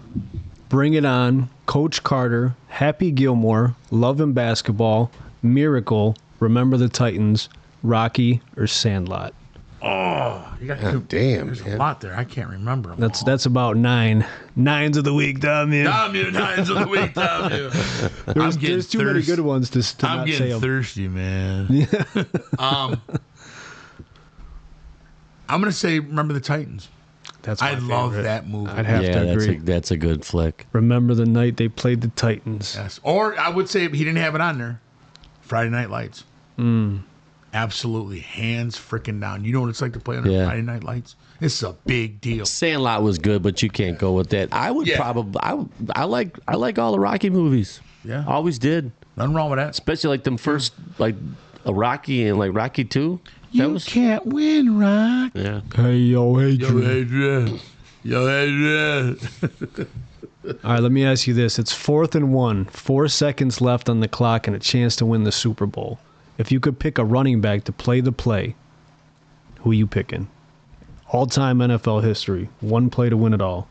Bring It On, Coach Carter, Happy Gilmore, Love and Basketball, Miracle, Remember the Titans, Rocky, or Sandlot. You got two. damn, There's a man. lot there. I can't remember them. That's about 9. Nines of the week, damn you. Damn times of the week, damn you. There's too many good ones to I'm not say getting them. thirsty, man. I'm gonna say Remember the Titans. That's my I love favorite. that movie. I'd have Yeah, to agree. that's a good flick. Remember the night they played the Titans. Yes. Or I would say he didn't have it on there. Friday Night Lights. Absolutely, hands freaking down. You know what it's like to play on Yeah. Friday Night Lights? It's a big deal. Sandlot was good, but you can't go with that. I would Yeah. probably I like all the Rocky movies. Yeah. Always did. Nothing wrong with that. Especially like them first like a Rocky and like Rocky 2. Can't win, Rock. Yeah. Hey, yo, Yo, Adrian. Yo, Adrian. All right, let me ask you this. It's 4th and 1, 4 seconds left on the clock, and a chance to win the Super Bowl. If you could pick a running back to play the play, who you picking? All-time NFL history. One play to win it all.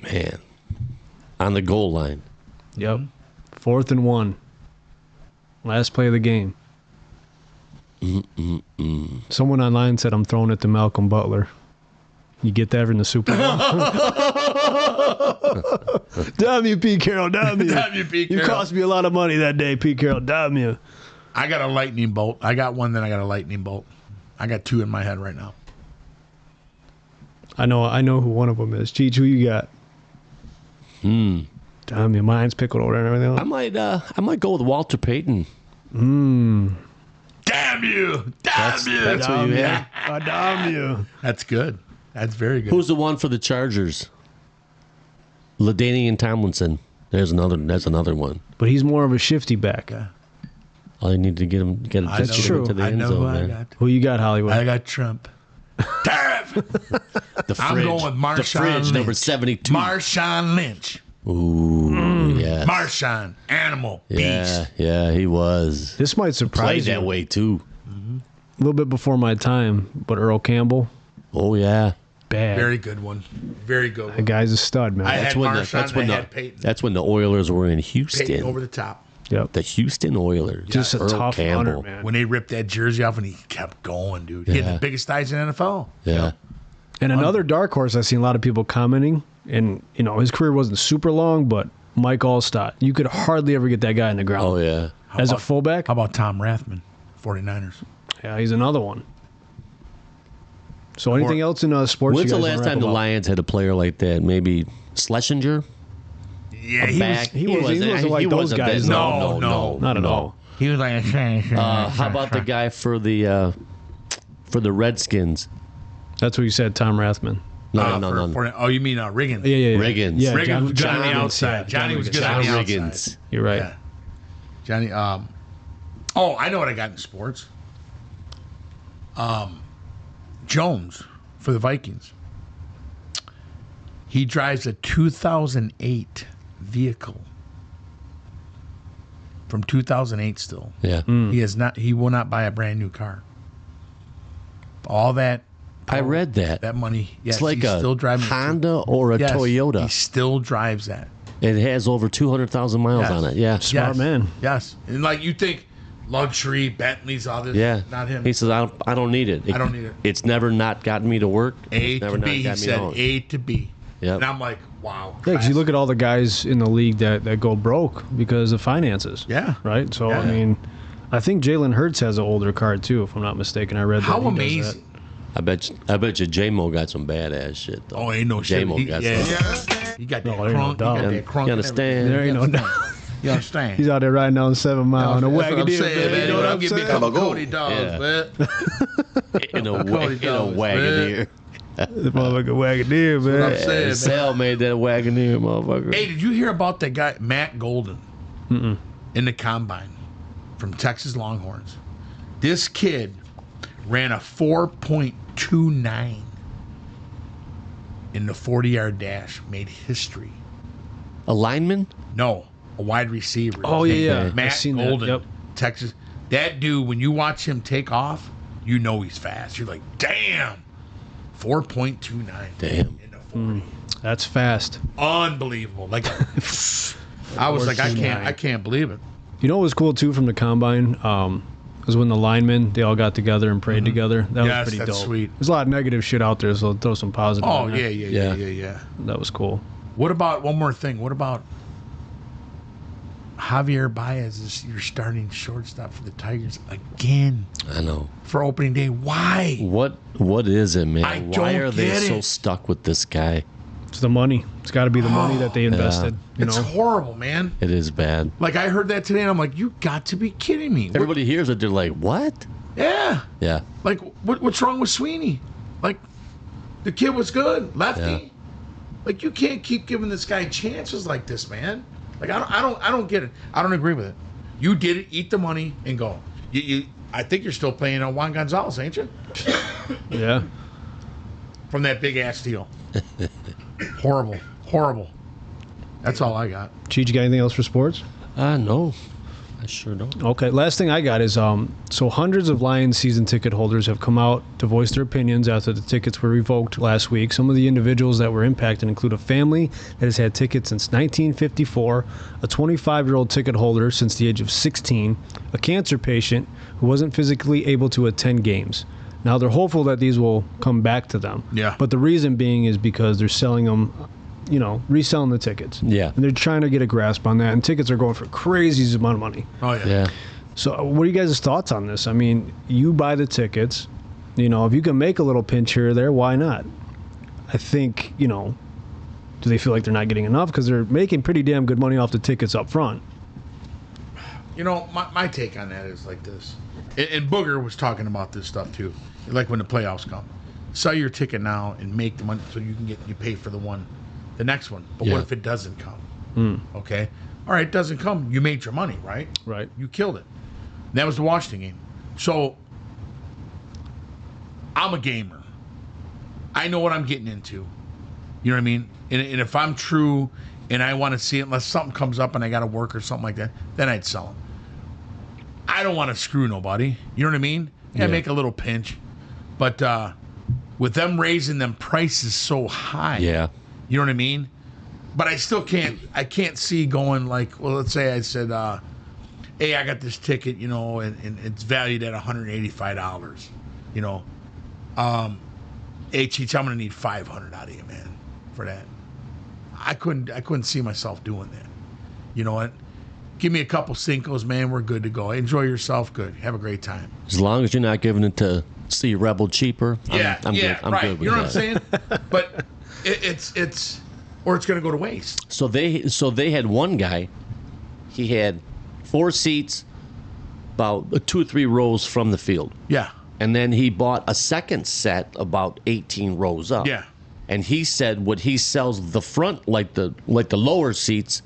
Man. On the goal line. Yep. 4th and 1. Last play of the game. Someone online said I'm throwing it to Malcolm Butler. You get that in the Super Bowl? Damn you, Pete Carroll. Damn you. Damn you, Pete You Carroll. cost me a lot of money that day, Pete Carroll. Damn you. I got a lightning bolt. I got one, then I got a lightning bolt. I got two in my head right now. I know who one of them is. Cheech, who you got? Damn you, mine's pickled over there and everything else. I might go with Walter Payton. Damn you! Damn you! That's what you had. Damn you. That's good. That's very good. Who's the one for the Chargers? LaDainian Tomlinson. There's another one. But he's more of a shifty back. All you need to get him That's just true. to the I end know zone, who I man. got. Who you got, Hollywood? I got Trump. Tariff! The fridge. I'm going with Marshawn The fridge, Lynch. number 72. Marshawn Lynch. Ooh, yes. Marshawn. Animal. Yeah, Beast. yeah, he was. This might Played surprise you. that way, too. A little bit before my time, but Earl Campbell, Oh, yeah. bad. Very good one. Very good That one. guy's a stud, man. I had Marshawn and I had That's when the Oilers were in Peyton Houston. over the top. Yep. The Houston Oilers. Just a Earl tough Campbell. hunter, man. When they ripped that jersey off and he kept going, dude. He had Yeah. the biggest thighs in NFL. Yeah. And another dark horse I've seen a lot of people commenting, and his career wasn't super long, but Mike Allstott. You could hardly ever get that guy in the ground. Oh, yeah. As a fullback? How about Tom Rathman, 49ers? Yeah, he's another one. So anything else in sports? When's you the guys last wanna time rap the about? Lions had a player like that? Maybe Schlesinger? Yeah, He wasn't like those guys, no. Not at all. He was like, How about the guy for the Redskins? That's what you said, Tom Rathman. No. Oh, you mean Riggins? Yeah. Riggins. Yeah, Riggins was good on the Riggins, outside. yeah, Johnny was good John on the outside. Riggins. You're right. Yeah. Johnny. Oh, I know what I got in sports. Jones for the Vikings. He drives a 2008 vehicle. From 2008 still. Yeah. He will not buy a brand new car. All that I read that. that money. Yes, It's like he's a still driving Honda or a Yes, Toyota. He still drives that. It has over 200,000 miles Yes. on it. Yeah. Smart Yes. man. Yes. And like you think luxury, Bentleys, all this. Yeah. Not him. He says, I don't need it. I don't need it. It's never not gotten me to work. A It's never to not B. He got me said home. A to B. Yep. And I'm like, wow. Yeah, because you look at all the guys in the league that go broke because of finances. Yeah. Right? So, Yeah. I mean, I think Jalen Hurts has an older card, too, if I'm not mistaken. I read that. How he does amazing. I bet you J-Mo got some badass shit, though. Oh, ain't no shit. J-Mo got some. He got that No, there ain't no crunk. doubt. He got that You crunk. and understand? everything. There ain't no doubt. You understand? He's out there riding down 7 Mile on a That's what I'm Wagoneer, saying, man. man. You know what I'm Give me a saying? couple Cody dogs, Yeah. man. In a Cody dogs, Wagoneer. The motherfucking Wagoneer, man. I'm saying, man. Sal made that Wagoneer, motherfucker. Hey, did you hear about that guy, Matt Golden, in the combine from Texas Longhorns? This kid ran a 4.29 in the 40-yard dash, made history. A lineman? No, a wide receiver. Oh, His yeah, name- yeah. I've Matt seen that, Golden, yep. Texas. That dude, when you watch him take off, you know he's fast. You're like, damn, 4.29. Damn. In the 40. That's fast. Unbelievable. Like, I was like, I can't believe it. You know what was cool, too, from the Combine? Was when the linemen, they all got together and prayed together. That Yes, was pretty that's dope. sweet. There's a lot of negative shit out there, so throw some positive Oh, in there. yeah. That was cool. What about one more thing? What about Javier Baez is your starting shortstop for the Tigers again I know. for opening day? Why? What is it, man? I Why don't are they get so it. stuck with this guy? It's the money. It's got to be the money that they invested. You It's know, horrible, man. It is bad. Like I heard that today, and I'm like, you got to be kidding me. Everybody hears it, they're like, what? Yeah. Yeah. Like what's wrong with Sweeney? Like the kid was good, lefty. Yeah. Like you can't keep giving this guy chances like this, man. Like I don't get it. I don't agree with it. You did it. Eat the money and go. I think you're still playing on Juan Gonzalez, ain't you? yeah. From that big ass deal. Horrible. That's all I got. Cheech, you got anything else for sports? No. I sure don't. Okay, last thing I got is so hundreds of Lions season ticket holders have come out to voice their opinions after the tickets were revoked last week. Some of the individuals that were impacted include a family that has had tickets since 1954, a 25-year-old ticket holder since the age of 16, a cancer patient who wasn't physically able to attend games. Now they're hopeful that these will come back to them. Yeah. But the reason being is because they're selling them, reselling the tickets. Yeah. And they're trying to get a grasp on that, and tickets are going for crazy amount of money. Oh, yeah. Yeah. So what are you guys' thoughts on this? I mean, you buy the tickets, if you can make a little pinch here or there, why not? I think, do they feel like they're not getting enough? Because they're making pretty damn good money off the tickets up front. My take on that is like this. And Booger was talking about this stuff too. Like when the playoffs come. Sell your ticket now and make the money so you pay for the next one. But Yeah. what if it doesn't come? Okay. All right, it doesn't come. You made your money, right? Right. You killed it. And that was the Washington game. So I'm a gamer. I know what I'm getting into. You know what I mean? And if I'm true and I want to see it, unless something comes up and I got to work or something like that, then I'd sell them. I don't want to screw nobody. You know what I mean? Yeah, make a little pinch. But with them raising them prices so high, Yeah. you know what I mean? But I still can't see going like, well, let's say I said, hey, I got this ticket, and it's valued at $185, hey, Cheech, I'm going to need $500 out of you, man, for that. I couldn't see myself doing that. You know what? Give me a couple Cincos, man. We're good to go. Enjoy yourself. Good. Have a great time. As long as you're not giving it to see Rebel cheaper, I'm good. I'm right. good with You know what I'm that. saying? But it's or it's going to go to waste. So they had one guy. He had 4 seats, about 2 or 3 rows from the field, Yeah. and then he bought a second set about 18 rows up. Yeah. And he said what he sells the front, like the lower seats,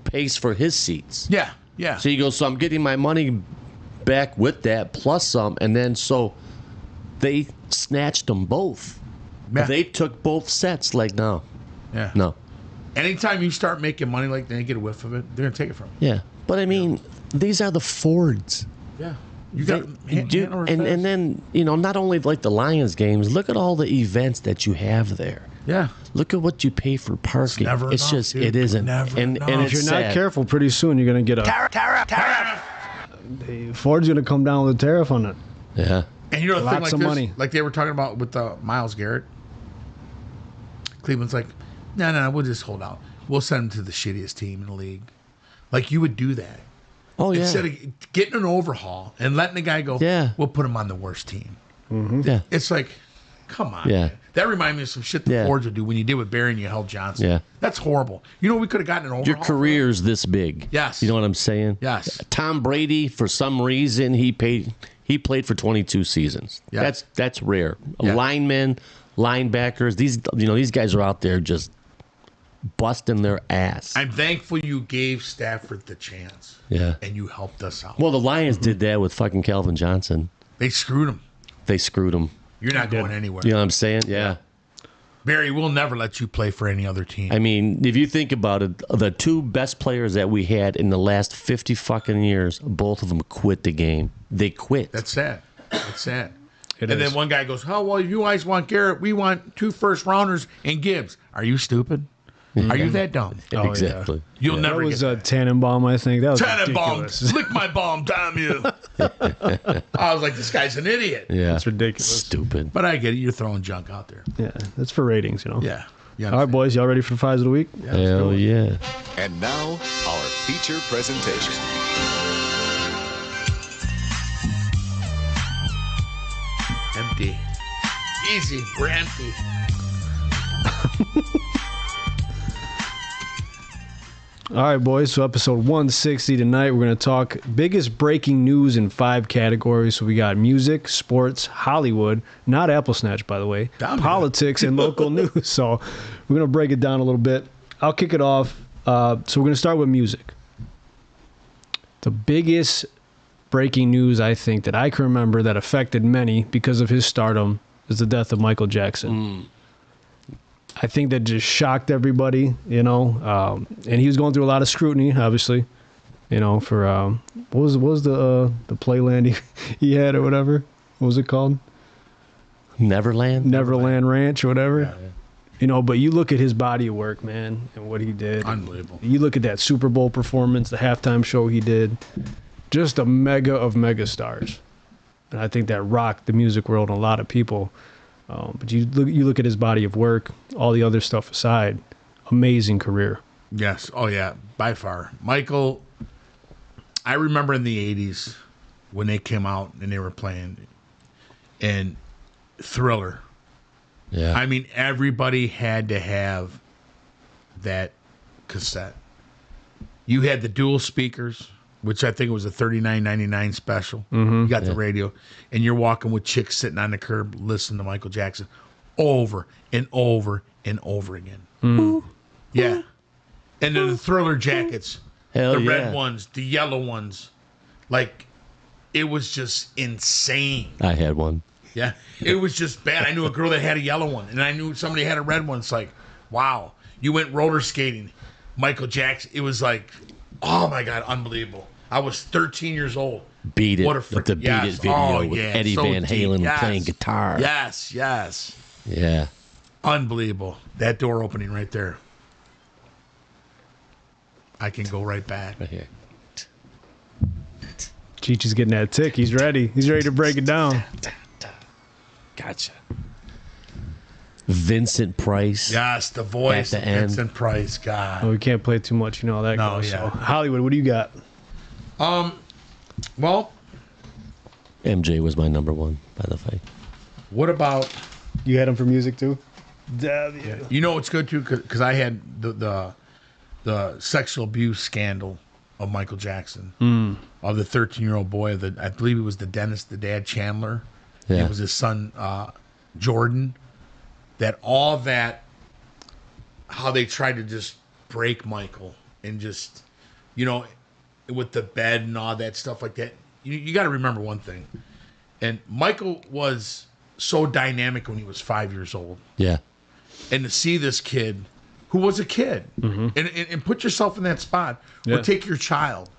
pays for his seats. Yeah. Yeah. So he goes, so I'm getting my money back with that plus some, and then so they snatched them both. Yeah. They took both sets. Like no. Anytime you start making money like that, they get a whiff of it, they're going to take it from you. Yeah, but I mean, these are the Fords. Yeah. You got and then not only like the Lions games. Look at all the events that you have there. yeah. Look at what you pay for parking. never It's enough, just dude. it isn't. Never and enough. and If it's you're not sad. careful, pretty soon you're going to get Tariff. Ford's going to come down with a tariff on it. Yeah. And the thing Lots like of this, money. like they were talking about with Myles Garrett. Cleveland's like, no, we'll just hold out. We'll send him to the shittiest team in the league. Like you would do that. Oh yeah. Instead of getting an overhaul and letting the guy go, Yeah. we'll put him on the worst team. Yeah. It's like, come on. Yeah. Man. That reminded me of some shit the Yeah. Fords would do when you did with Barry and you held Johnson. Yeah. That's horrible. We could have gotten an overhaul. Your career's this big. Yes. You know what I'm saying? Yes. Tom Brady, for some reason, he played for 22 seasons. Yeah. That's rare. Yeah. Linemen, linebackers, these guys are out there just busting their ass. I'm thankful you gave Stafford the chance. Yeah. And you helped us out. Well, the Lions did that with fucking Calvin Johnson. They screwed him. They screwed him. You're not going anywhere. You know what I'm saying? Yeah. Barry, we'll never let you play for any other team. I mean, if you think about it, the 2 best players that we had in the last 50 fucking years, both of them quit the game. They quit. That's sad. That's sad. It and is. then one guy goes, oh, well, you guys want Garrett. We want 2 first-rounders and Gibbs. Are you stupid? Are you that dumb? Oh, exactly. You'll That never was get that. Tannenbaum, I think. That was Tannenbaum, ridiculous. lick my bomb, damn you. I was like, this guy's an idiot. Yeah. It's ridiculous. Stupid. But I get it. You're throwing junk out there. Yeah, that's for ratings, Yeah. You All right, understand? boys, y'all ready for the Fives of the Week? Hell yeah. And now, our feature presentation. Empty. Easy. We're empty. All right, boys. So episode 160 tonight, we're going to talk biggest breaking news in 5 categories. So we got music, sports, Hollywood, not Apple Snatch, by the way, Damn it. politics, and local news. So we're going to break it down a little bit. I'll kick it off. So we're going to start with music. The biggest breaking news, I think, that I can remember that affected many because of his stardom is the death of Michael Jackson. I think that just shocked everybody, and he was going through a lot of scrutiny, obviously, You know, for what was the playland he had or whatever? What was it called? Neverland Ranch or whatever. Yeah. You know, but you look at his body of work, man, and what he did. Unbelievable. You look at that Super Bowl performance, the halftime show he did. Just a mega of mega stars. And I think that rocked the music world and a lot of people. But you look at his body of work, all the other stuff aside, amazing career. Yes. Oh, yeah. By far. Michael, I remember in the 80s when they came out and they were playing. And Thriller. Yeah. I mean, everybody had to have that cassette. You had the dual speakers, which I think was a $39.99 special. You got the radio, and you're walking with chicks sitting on the curb listening to Michael Jackson over and over and over again. Yeah. And then the Thriller jackets, Hell the yeah. red ones, the yellow ones. Like, it was just insane. I had one. Yeah, it was just bad. I knew a girl that had a yellow one, and I knew somebody had a red one. It's like, wow. You went roller skating, Michael Jackson. It was like, oh my God, unbelievable. I was 13 years old. Beat It. What a With the Beat It video with Eddie so Van deep. Halen Yes. playing guitar. Yes, yes. Yeah. Unbelievable. That door opening right there. I can go right back. Right here. Cheech is getting that tick. He's ready. He's ready to break it down. Gotcha. Vincent Price. Yes, the voice At of the end. Vincent Price. God. Oh, we can't play too much. You know how that No, goes. yeah. So, Hollywood, what do you got? Well, MJ was my number one, by the way. what about, You had him for music too? W. you know what's good too? Because I had the sexual abuse scandal of Michael Jackson. Of the 13-year-old boy. I believe it was the dentist, the dad, Chandler. Yeah. It was his son, Jordan. That all that, how they tried to just break Michael and just, you know, with the bed and all that stuff like that. You got to remember one thing. And Michael was so dynamic when he was 5 years old. Yeah. And to see this kid who was a kid and put yourself in that spot Yeah. or take your child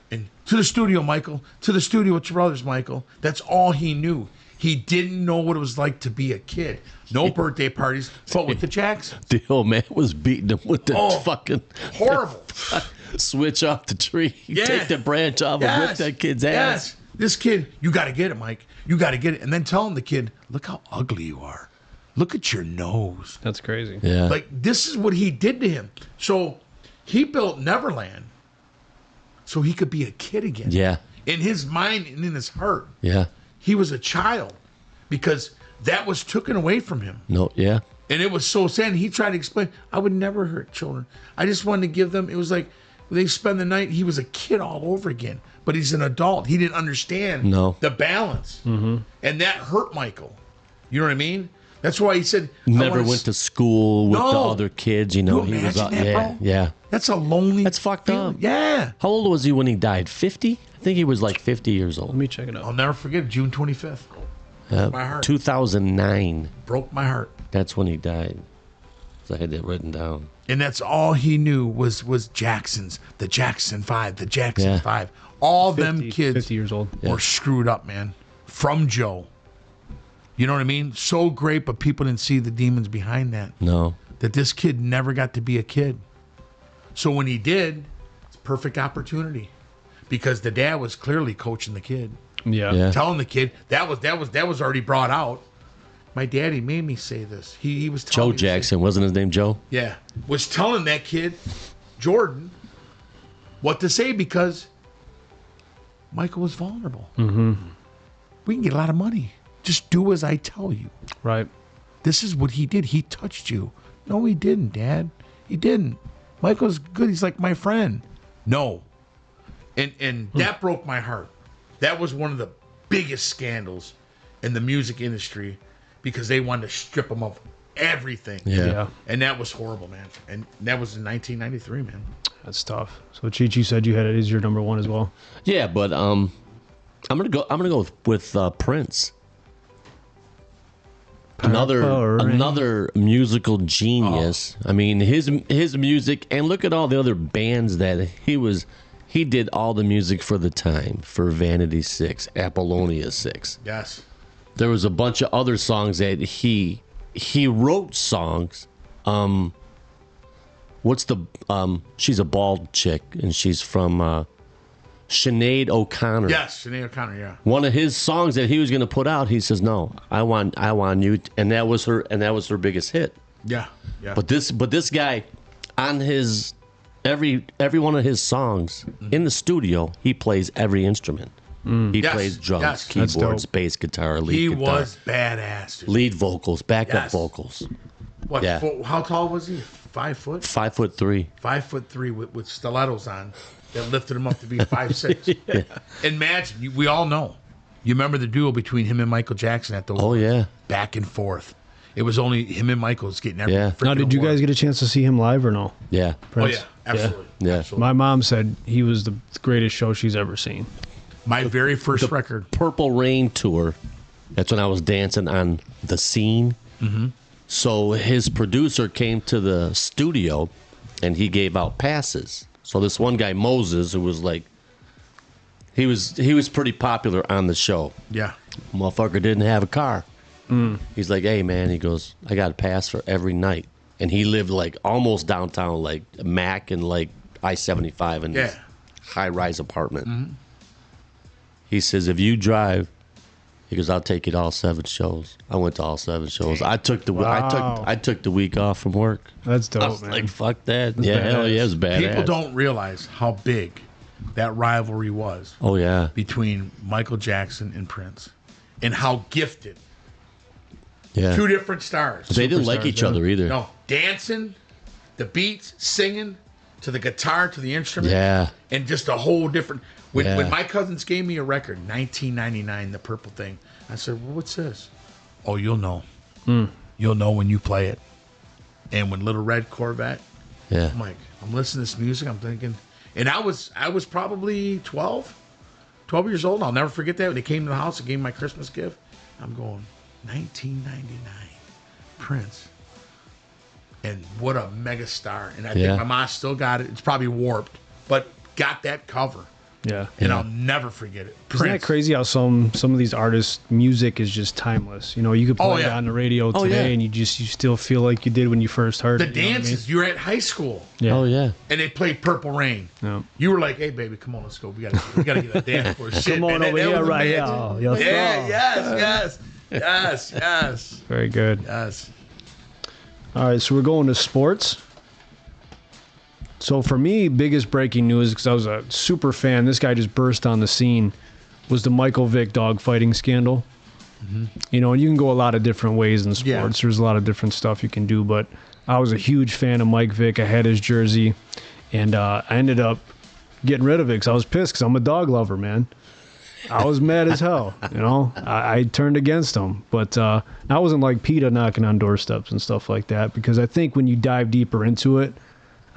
and to the studio, Michael, to the studio with your brothers, Michael. That's all he knew. He didn't know what it was like to be a kid. No birthday parties, but with the Jacksons. The old man was beating him with the fucking Horrible. switch off the tree. Yeah. Take the branch off and whip that kid's ass. Yes. This kid, you got to get it, Mike. You got to get it. And then telling the kid, look how ugly you are. Look at your nose. That's crazy. Yeah. Like, this is what he did to him. So he built Neverland so he could be a kid again. Yeah. In his mind and in his heart, Yeah. he was a child because that was taken away from him. No, yeah. And it was so sad. He tried to explain, I would never hurt children. I just wanted to give them, it was like they spend the night, he was a kid all over again. But he's an adult. He didn't understand No. the balance. And that hurt Michael. You know what I mean? That's why he said, I Never wanna went to school with the No. other kids, you know. You He was imagine that, yeah, bro? yeah. That's a lonely. That's fucked feeling. up. Yeah. How old was he when he died? 50? I think he was like 50 years Let old. me check it I'll out. never forget June 25th. my heart. 2009. Broke my heart. That's when he died. So I had that written down. And that's all he knew was Jackson's, the Jackson 5, the Jackson Yeah. 5. All them 50 kids years old. were screwed up, man. From Joe. You know what I mean? So great, but people didn't see the demons behind that. No. That this kid never got to be a kid. So when he did, it's a perfect opportunity. Because the dad was clearly coaching the kid. Yeah. Yeah. Telling the kid, that was already brought out. My daddy made me say this. He was telling Joe me to say- Jackson. Wasn't his name Joe? Yeah. Was telling that kid, Jordan, what to say because Michael was vulnerable. Mm-hmm. We can get a lot of money. Just do as I tell you. Right. This is what he did. He touched you. No, he didn't, Dad. He didn't. Michael's good. He's like my friend. No. And that broke my heart. That was one of the biggest scandals in the music industry because they wanted to strip him of everything. Yeah. Yeah. And that was horrible, man. And that was in 1993, man. That's tough. So Cheech, you said you had it as your number one as well. Yeah, but I'm gonna go with Prince. Another musical genius. I mean, his music, and look at all the other bands that he He did all the music for The Time, for Vanity 6, Apollonia 6. Yes. There was a bunch of other songs that he wrote songs. What's the she's a bald chick and she's from Sinead O'Connor. Yes, Sinead O'Connor, yeah. One of his songs that he was going to put out, he says, "No, I want you," and that was her biggest hit. Yeah. Yeah. But this guy, on his every one of his songs in the studio, he plays every instrument. He Yes, plays drums, yes. keyboards, bass guitar, lead he guitar, was badass. Dude. lead vocals, backup Yes. vocals. What? Yeah. How tall was he? 5 foot? 5'3". 5'3" with stilettos on that lifted him up to be 5'6". Yeah. Imagine, we all know. You remember the duel between him and Michael Jackson at the Oh yeah, back and forth. It was only him and Michael's getting every Yeah. freaking Now, did you award. guys get a chance to see him live or no? yeah. Oh Prince? yeah, absolutely. Yeah. Absolutely. My mom said he was the greatest show she's ever seen. My very first record. Purple Rain tour. That's when I was dancing on The Scene. Mm-hmm. So his producer came to the studio, and he gave out passes. So this one guy Moses, who was like, he was pretty popular on the show. Yeah. Motherfucker didn't have a car. He's like, "Hey man," he goes, "I got a pass for every night." And he lived like almost downtown, like Mac and like I-75 in this Yeah. high-rise apartment. He says, "If you drive," he goes, "I'll take you to all 7 shows." I went to all 7 shows. I took the Wow. I took the week off from work. That's I dope, was man. like, "Fuck that!" Yeah, hell yeah, it was badass. People don't realize how big that rivalry was Oh yeah, between Michael Jackson and Prince, and how gifted. yeah. Two different stars. They didn't like superstars, each yeah. other either. No, dancing, the beats, singing, to the guitar, to the instrument. Yeah, And just a whole different. When Yeah. my cousins gave me a record, 1999, the purple thing, I said, well, "What's this?" "Oh, you'll know. You'll know when you play it." And when Little Red Corvette, yeah. I'm like, I'm listening to this music, I'm thinking, and I was probably 12 years old. I'll never forget that when they came to the house and gave me my Christmas gift. I'm going, 1999, Prince. And what a mega star. And I Yeah. think my mom still got it. It's probably warped, but got that cover. Yeah. And I'll never forget it. Isn't that crazy how some of these artists' music is just timeless? You know, you could play Oh, it yeah. on the radio Oh, today, yeah. and you still feel like you did when you first heard The it. You know what I mean? dances, you were at high school Yeah. Oh yeah. and they played Purple Rain. Yeah. You were like, "Hey baby, come on, let's go. We gotta get that dance for shit." Come on man. over That here, was right amazing. here. Yes, Yeah, sir. yes. Very good. Yes. All right, so we're going to sports. So for me, biggest breaking news, because I was a super fan, this guy just burst on the scene, was the Michael Vick dogfighting scandal. You know, and you can go a lot of different ways in sports. Yeah. There's a lot of different stuff you can do, but I was a huge fan of Mike Vick. I had his jersey, and I ended up getting rid of it because I was pissed because I'm a dog lover, man. I was mad as hell, you know. I turned against him, but I wasn't like PETA knocking on doorsteps and stuff like that, because I think when you dive deeper into it,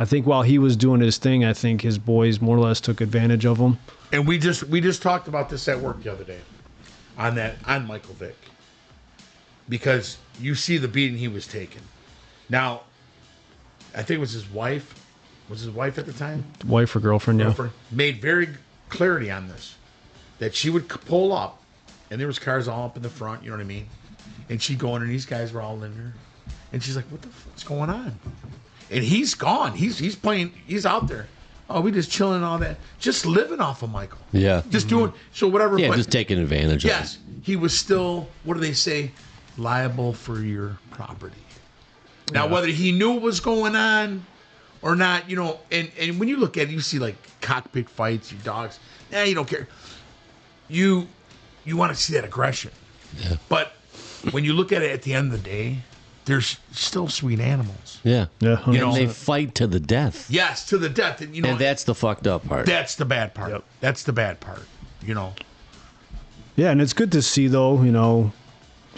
I think while he was doing his thing, I think his boys more or less took advantage of him. And we just talked about this at work the other day on Michael Vick, because you see the beating he was taking. Now, I think it was his wife. Was his wife at the time? Wife or girlfriend, yeah. Girlfriend, made very clarity on this, that she would pull up, and there was cars all up in the front. You know what I mean? And she'd go in, and these guys were all in there, and she's like, "What the fuck's going on?" And he's gone. He's playing. He's out there. "Oh, we just chilling and all that, just living off of Michael. Yeah. Just doing so whatever." Yeah, but just taking advantage of it. yes, he was still. What do they say? Liable for your property. Now, whether he knew what was going on or not, you know, and when you look at it, you see like cockpit fights, your dogs. You don't care. You want to see that aggression. Yeah. But when you look at it at the end of the day, there's still sweet animals. Yeah. Yeah, You know, And they fight to the death. yes, to the death. And, you know, And that's the fucked up part. that's the bad part. Yep. That's the bad part. You know. Yeah, and it's good to see, though, you know,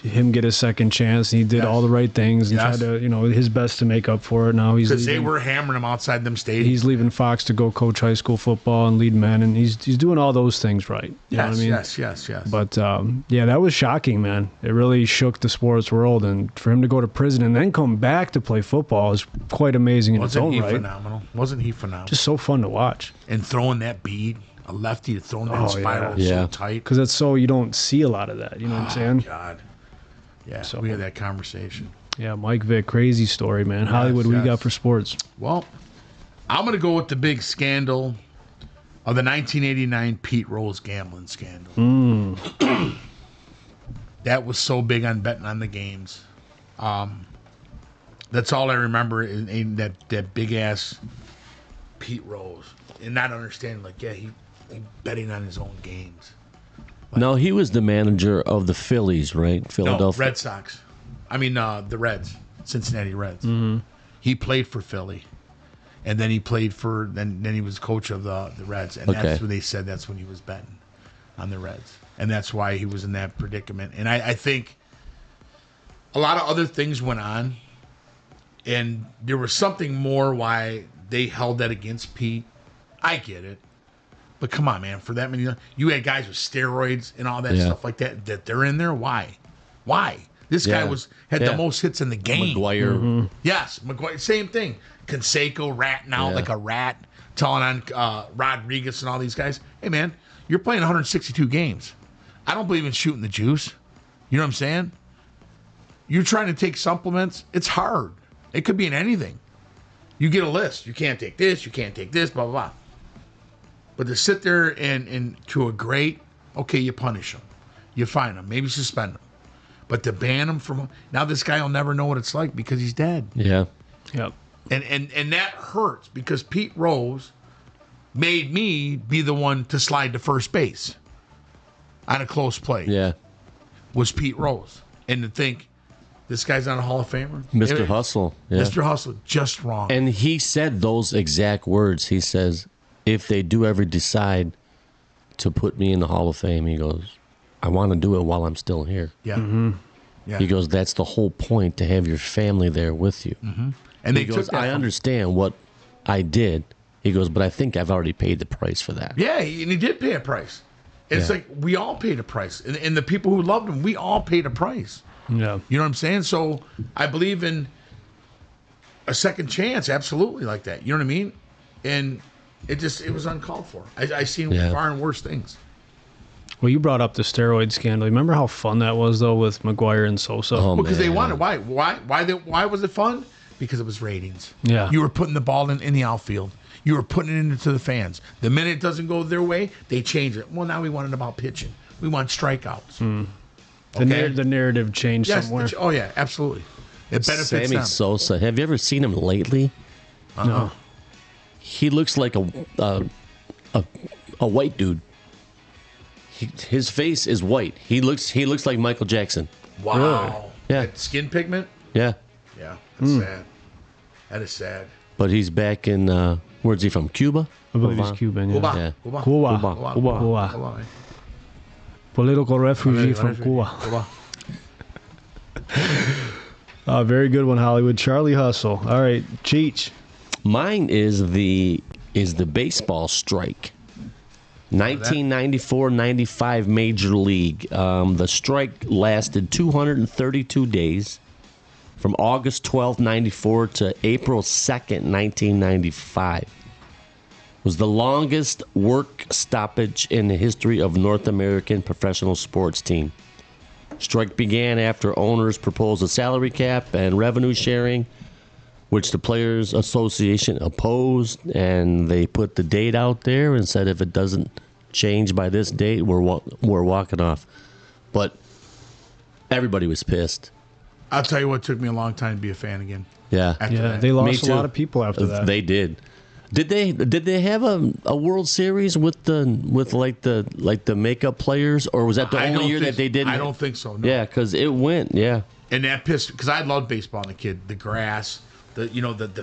him get a second chance. He did Yes. all the right things and Yes. tried to, you know, his best to make up for it. Now he's Because they leaving, were hammering him outside them stadiums. he's leaving Fox to go coach high school football and lead men, and he's doing all those things right. You know what I mean? Yes. But yeah, that was shocking, man. It really shook the sports world, and for him to go to prison and then come back to play football is quite amazing in its Wasn't own he right. phenomenal? Wasn't he phenomenal? Just so fun to watch. And throwing that bead, a lefty throwing that spiral Yeah. so tight. Because it's so you don't see a lot of that. You know what I'm saying? God. Yeah, So- we had that conversation. Yeah, Mike Vick, crazy story, man. Hollywood, what do you got for sports? Well, I'm going to go with the big scandal of the 1989 Pete Rose gambling scandal. That was so big on betting on the games. That's all I remember in that big ass Pete Rose, and not understanding he betting on his own games. No, he was the manager of the Phillies, right? No, Philadelphia. Red Sox. I mean the Reds, Cincinnati Reds. He played for Philly, and then he played for then he was coach of the Reds, and Okay. that's when they said that's when he was betting on the Reds, and that's why he was in that predicament. And I think a lot of other things went on, and there was something more why they held that against Pete. I get it, but come on, man, for that many, you had guys with steroids and all that Yeah. stuff like that they're in there. Why? This guy Yeah. had Yeah. the most hits in the game. McGuire. Yes, McGuire, same thing. Canseco ratting out Yeah. like a rat, telling on Rodriguez and all these guys, hey, man, you're playing 162 games. I don't believe in shooting the juice. You know what I'm saying? You're trying to take supplements. It's hard. It could be in anything. You get a list. You can't take this. You can't take this, blah, blah, blah. But to sit there and to a great, okay, you punish them. You fine them. Maybe suspend them. But to ban him from... Now this guy will never know what it's like because he's dead. Yeah. Yep. And that hurts because Pete Rose made me be the one to slide to first base on a close play. Yeah. Was Pete Rose. And to think, this guy's not a Hall of Famer? Mr. Hustle. Yeah. Mr. Hustle, just wrong. And he said those exact words. He says, if they do ever decide to put me in the Hall of Fame, he goes, I want to do it while I'm still here. Yeah. Yeah. He goes, that's the whole point, to have your family there with you. And they He goes, took that I from- understand what I did. He goes, but I think I've already paid the price for that. Yeah, and he did pay a price. It's Yeah. like we all paid a price. And the people who loved him, we all paid a price. Yeah. You know what I'm saying? So I believe in a second chance, absolutely, like that. You know what I mean? And it was uncalled for. I seen Yeah. far and worse things. Well, you brought up the steroid scandal. Remember how fun that was, though, with McGuire and Sosa? Oh, Because they man. wanted. Why was it fun? Because it was ratings. Yeah. You were putting the ball in the outfield. You were putting it into the fans. The minute it doesn't go their way, they change it. Well, now we want it about pitching. We want strikeouts. The narrative changed Yes. somewhere. Oh, yeah, absolutely. It benefits Sammy them. Sosa. Have you ever seen him lately? No. He looks like a white dude. His face is white. He looks like Michael Jackson. Wow. Yeah. That skin pigment? Yeah. Yeah, that's sad. That is sad. But he's back in, where's he from? Cuba? I believe he's Cuba. Cuban. Yeah. Cuba. Yeah. Cuba. Cuba. Cuba. Cuba. Cuba. Political refugee from Cuba. Very good one, Hollywood. Charlie Hustle. All right, Cheech. Mine is the baseball strike. 1994-95 Major League. The strike lasted 232 days, from August 12th, 94 to April 2nd, 1995. It was the longest work stoppage in the history of North American professional sports team. Strike began after owners proposed a salary cap and revenue sharing, which the Players Association opposed, and they put the date out there and said if it doesn't change by this date, we're walking off. But everybody was pissed. I'll tell you what, took me a long time to be a fan again. Yeah, After Yeah, that. they Me lost a too. lot of people after that. They did. Did they have a World Series with the makeup players, or was that the I only don't year think- that they didn't? I don't think so. No. Yeah, because it went. Yeah, And that pissed because I loved baseball as a kid. The grass, the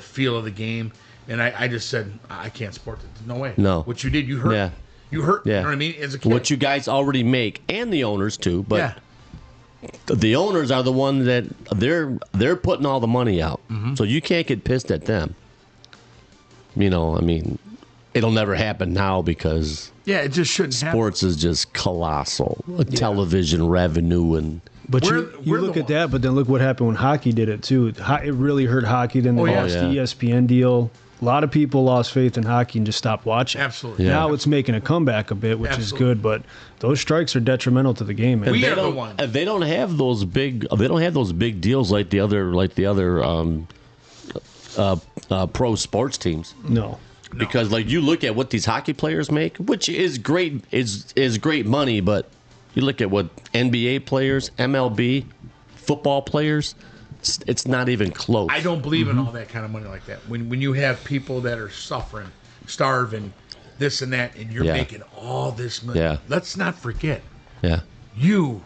feel of the game, and I just said I can't support it. No way. No. What you did, you hurt. Yeah. You hurt. Yeah. You know what I mean? As a kid. what you guys already make, and the owners too. But yeah. the owners are the one that they're putting all the money out, so you can't get pissed at them. You know, I mean, it'll never happen now because Yeah. It just shouldn't happen. sports is just colossal. Television revenue and But We're- you we're look the at that, but then look what happened when hockey did it too. It really hurt hockey. Then they Oh, yeah. lost Oh, yeah. the ESPN deal. a lot of people lost faith in hockey and just stopped watching. Absolutely. Yeah. Now it's making a comeback a bit, which is good, but those strikes are detrimental to the game, man. We They are the don't, ones. they don't have those big. They don't have those big deals like the other pro sports teams. No. Because like you look at what these hockey players make, which is great, is great money, but you look at what NBA players, MLB, football players, it's not even close. I don't believe in all that kind of money like that. When you have people that are suffering, starving, this and that, and you're Yeah. making all this money. Yeah. Let's not forget, Yeah, you,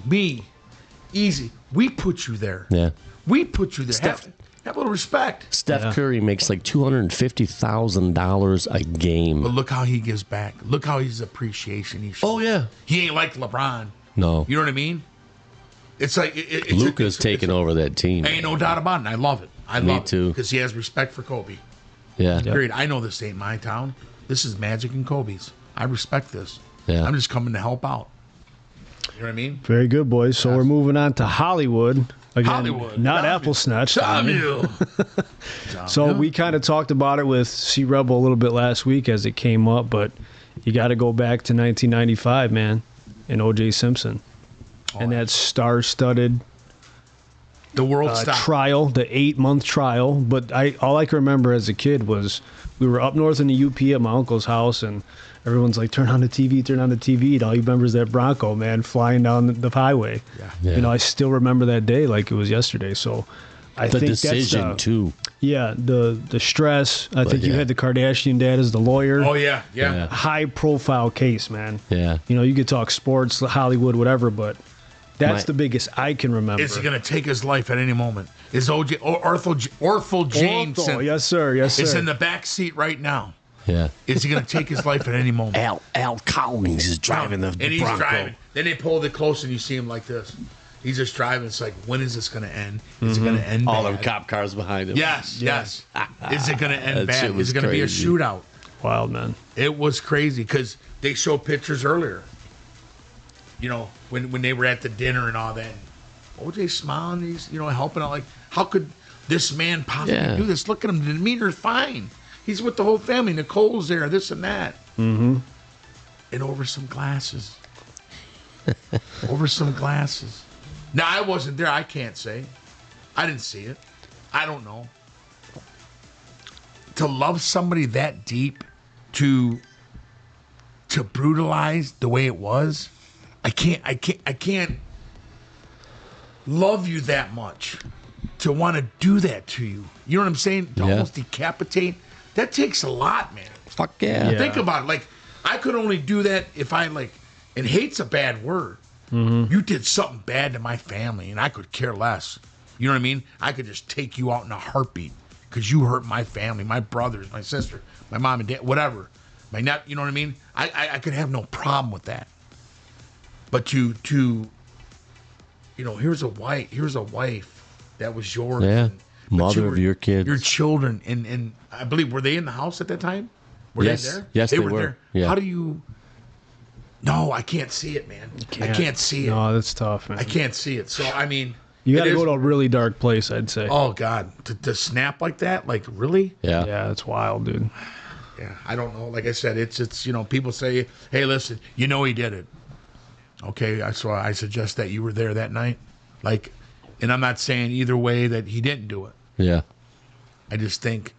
me, easy. We put you there. yeah. We put you there. Steph- Have a little respect. Steph Curry makes like $250,000 a game. But look how he gives back. Look how his appreciation he shows. Oh yeah, He ain't like LeBron. no. You know what I mean? It's like it's Luka's taking over that team. Ain't no doubt about it. And I love it. I Me love too. Because he has respect for Kobe. Yeah, Period. I know this ain't my town. This is Magic and Kobe's. I respect this. Yeah. I'm just coming to help out. You know what I mean? Very good, boys. So we're moving on to Hollywood. Again, Hollywood. not Tommy. Apple Snatch. Tommy. So we kind of talked about it with C Rebel a little bit last week as it came up, but you got to go back to 1995, man, and O.J. Simpson. And that star-studded The world stopped. trial, the 8-month trial. But all I can remember as a kid was we were up north in the UP at my uncle's house, and everyone's like, turn on the TV, turn on the TV. And all you remember is that Bronco, man, flying down the highway. Yeah. You know, I still remember that day like it was yesterday. So I the think decision that's too. yeah, the stress. I think you yeah. had the Kardashian dad as the lawyer. Oh, yeah. Yeah. High profile case, man. Yeah, You know, you could talk sports, Hollywood, whatever, but that's My- the biggest I can remember. It's going to take his life at any moment. Is O.J. Orthel Jameson Yes, sir. Yes, sir. is in the back seat right now. yeah. Is he going to take his life at any moment? Al Collins is driving the and he's Bronco. driving. Then they pulled it close and you see him like this. He's just driving. It's like, when is this going to end? Is it going to end All bad? them cop cars behind him. Yes. Is it going to end That bad? shit Is was it going to be a crazy. shootout? Wild, man. It was crazy because they showed pictures earlier. You know, when they were at the dinner and all that. OJ smiling, he's, helping out. Like, how could this man possibly Yeah. do this? Look at him. The demeanor's fine. He's with the whole family. Nicole's there, this and that. Mm-hmm. And over some glasses. Over some glasses. Now, I wasn't there. I can't say. I didn't see it. I don't know. To love somebody that deep, to brutalize the way it was, I can't love you that much to want to do that to you. You know what I'm saying? To Yeah. almost decapitate. That takes a lot, man. Fuck yeah. Yeah. Think about it. Like, I could only do that if I and hate's a bad word. You did something bad to my family, and I could care less. You know what I mean? I could just take you out in a heartbeat because you hurt my family, my brothers, my sister, my mom and dad, whatever. My nephew, you know what I mean? I could have no problem with that. But here's a wife that was yours. Yeah. but Mother of your kids. Your children, and I believe, were they in the house at that time? Were Yes. they there? Yes, they were were. there. Yeah. How do you? No, I can't see it, man. I can't see it. No, that's tough, man. I can't see it. So I mean, You got to it go is- to a really dark place, I'd say. Oh God, to snap like that, like really? Yeah. Yeah, that's wild, dude. Yeah, I don't know. Like I said, it's people say, hey, listen, he did it. Okay, so I suggest that you were there that night. Like, and I'm not saying either way that he didn't do it. Yeah. I just think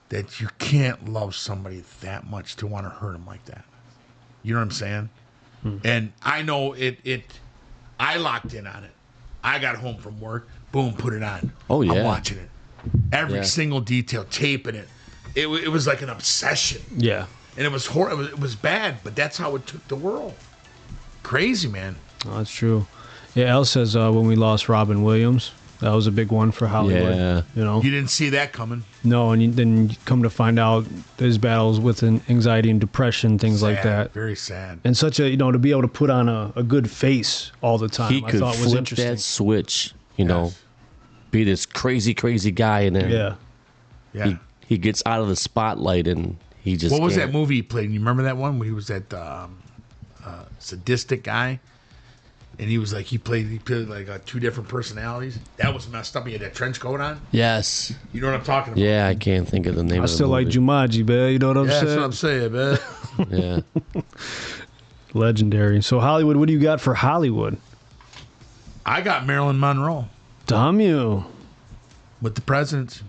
that you can't love somebody that much to want to hurt him like that. You know what I'm saying? And I know it. I locked in on it. I got home from work. Boom, put it on. Oh, yeah. I'm watching it. Every Yeah. single detail, taping it. It was like an obsession. Yeah. And it was horrible. It was bad, but that's how it took the world. Crazy, man. No, that's true. Yeah, Al says when we lost Robin Williams, that was a big one for Hollywood. Yeah. You know? You didn't see that coming. No, and then you come to find out his battles with anxiety and depression, things like Sad. that. Very sad. And such a, to be able to put on a good face all the time, He I could thought was flip interesting. that switch, Yes. be this crazy, crazy guy, and then Yeah. Yeah. he gets out of the spotlight and he just What was can't. that movie he played? You remember that one where he was that sadistic guy? And he was like, he played like two different personalities. That was messed up. He had that trench coat on. Yes. You know what I'm talking about? Yeah, I can't think of the name I of the still like movie. Jumanji, man. You know what I'm Yeah, saying? that's what I'm saying, man. Yeah. Legendary. So Hollywood, what do you got for Hollywood? I got Marilyn Monroe Damn you. with the presidents.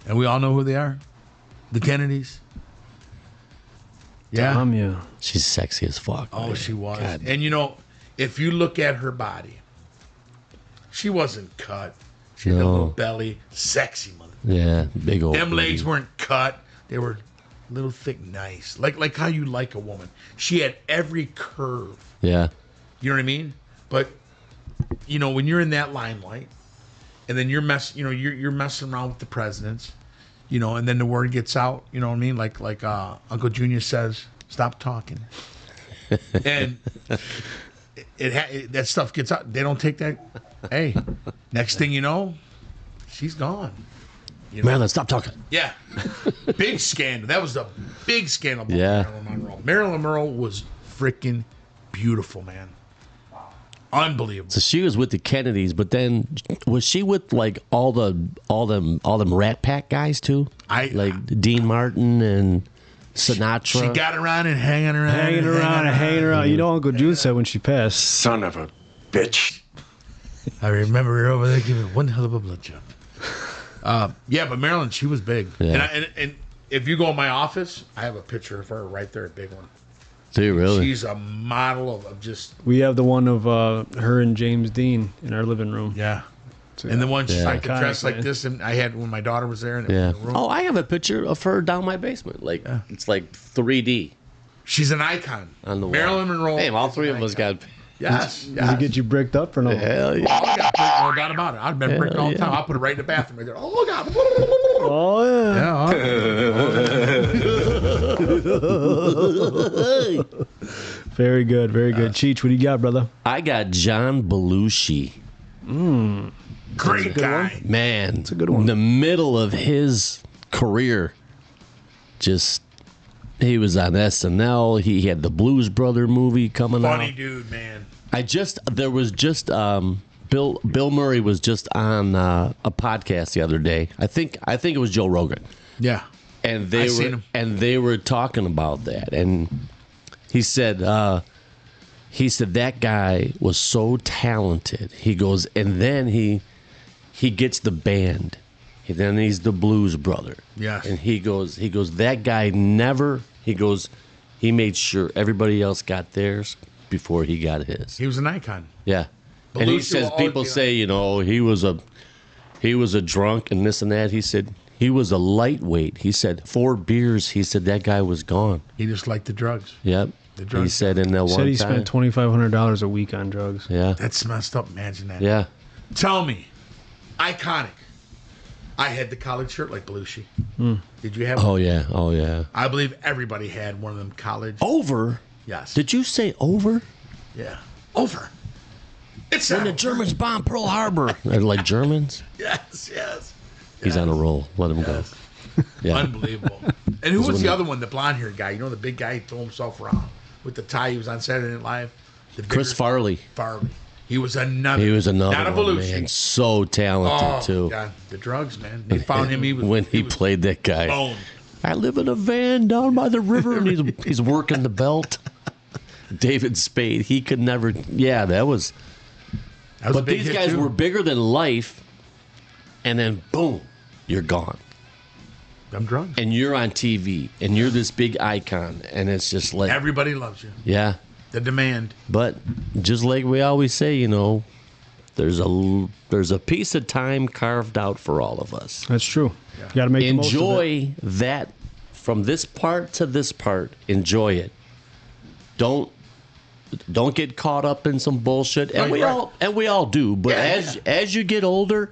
And we all know who they are. The Kennedys. Yeah. Damn you. She's sexy as fuck. Oh, man. she was. God. And you know, if you look at her body, she wasn't cut. She had a No. little belly. Sexy mother. Yeah, big old. Them legs booty. weren't cut. They were little, thick, nice. Like how you like a woman. She had every curve. Yeah. You know what I mean? But you know, when you're in that limelight, and then you're messing around with the presidents, you know, and then the word gets out. You know what I mean? Like Uncle Junior says, "Stop talking," and that stuff gets out. They don't take that. Hey, next thing you know, she's gone. You know? Marilyn, stop talking. Yeah, big scandal. That was a big scandal. About Yeah. Marilyn Monroe. Marilyn Monroe was freaking beautiful, man. Unbelievable. So she was with the Kennedys, but then was she with like all them Rat Pack guys too? Like Dean Martin and Sinatra. She got around and hanging around. Hanging around. You know, Uncle June said when she passed. Son of a bitch. I remember her over there giving one hell of a blood jump. Yeah, but Marilyn, she was big. Yeah. And if you go in my office, I have a picture of her right there, a big one. Do you really? She's a model of just, We have the one of her and James Dean in our living room. yeah. And the one Yeah. I could dress Iconic, like man. this, and I had when my daughter was there. And Yeah. in the room. Oh, I have a picture of her down my basement. Like it's like 3D She's an icon. on the wall. Marilyn Monroe. Damn, all is three an of us icon. got. Yes. Did yes. he get you bricked up or no? Hell yeah. Oh, I got bricked, no doubt about it. I've been bricked all the yeah. time. I'll put it right in the bathroom. Right there. Oh, God. Oh, yeah. Yeah. Very good. Very good. Cheech, what do you got, brother? I got John Belushi. Great guy. Man, it's a good one. The middle of his career, he was on SNL. He had the Blues Brother movie coming out. Funny dude, man. Bill Murray was just on a podcast the other day. I think it was Joe Rogan, Yeah. and they were talking about that, and he said that guy was so talented. He goes, and then he gets the band, and then he's the Blues Brother. Yes. And he goes, that guy never. He goes, he made sure everybody else got theirs before he got his. He was an icon. Yeah. And he Belushi says will always people be say, you know, he was a drunk and this and that. He said he was a lightweight. He said 4 beers. He said that guy was gone. He just liked the drugs. Yep. The drugs. He said in that one Said he time. spent $2,500 a week on drugs. Yeah. That's messed up. Imagine that. Yeah. Tell me. Iconic. I had the collared shirt like Belushi. Did you have one? Oh yeah. Oh yeah. I believe everybody had one of them college. Over. Yes. Did you say over? Yeah. Over. It's When the not- Germans bombed Pearl Harbor. They're like Germans. Yes, yes. He's on a roll. Let him go. Yeah. Unbelievable. And who was when the the- other one? The blonde-haired guy. You know the big guy who threw himself around with the tie. He was on Saturday Night Live. The Chris bigger- Farley. Farley. He was another. He was another Not a one, Belushi. man. So talented Oh, too. God. The drugs, man. They found him. When he was played that guy. boned. I live in a van down by the river, and he's working the belt. David Spade, he could never. Yeah, that was. That was a But big these hit, guys too. were bigger than life, and then boom, you're gone, Them drugs. and you're on TV, and you're this big icon, and it's just like, Everybody loves you. yeah. The demand. But just like we always say, you know, there's a piece of time carved out for all of us. That's true. You got to make the most of it. Enjoy that from this part to this part. Enjoy it. Don't get caught up in some bullshit. And Right, we all do. But Yeah, as you get older,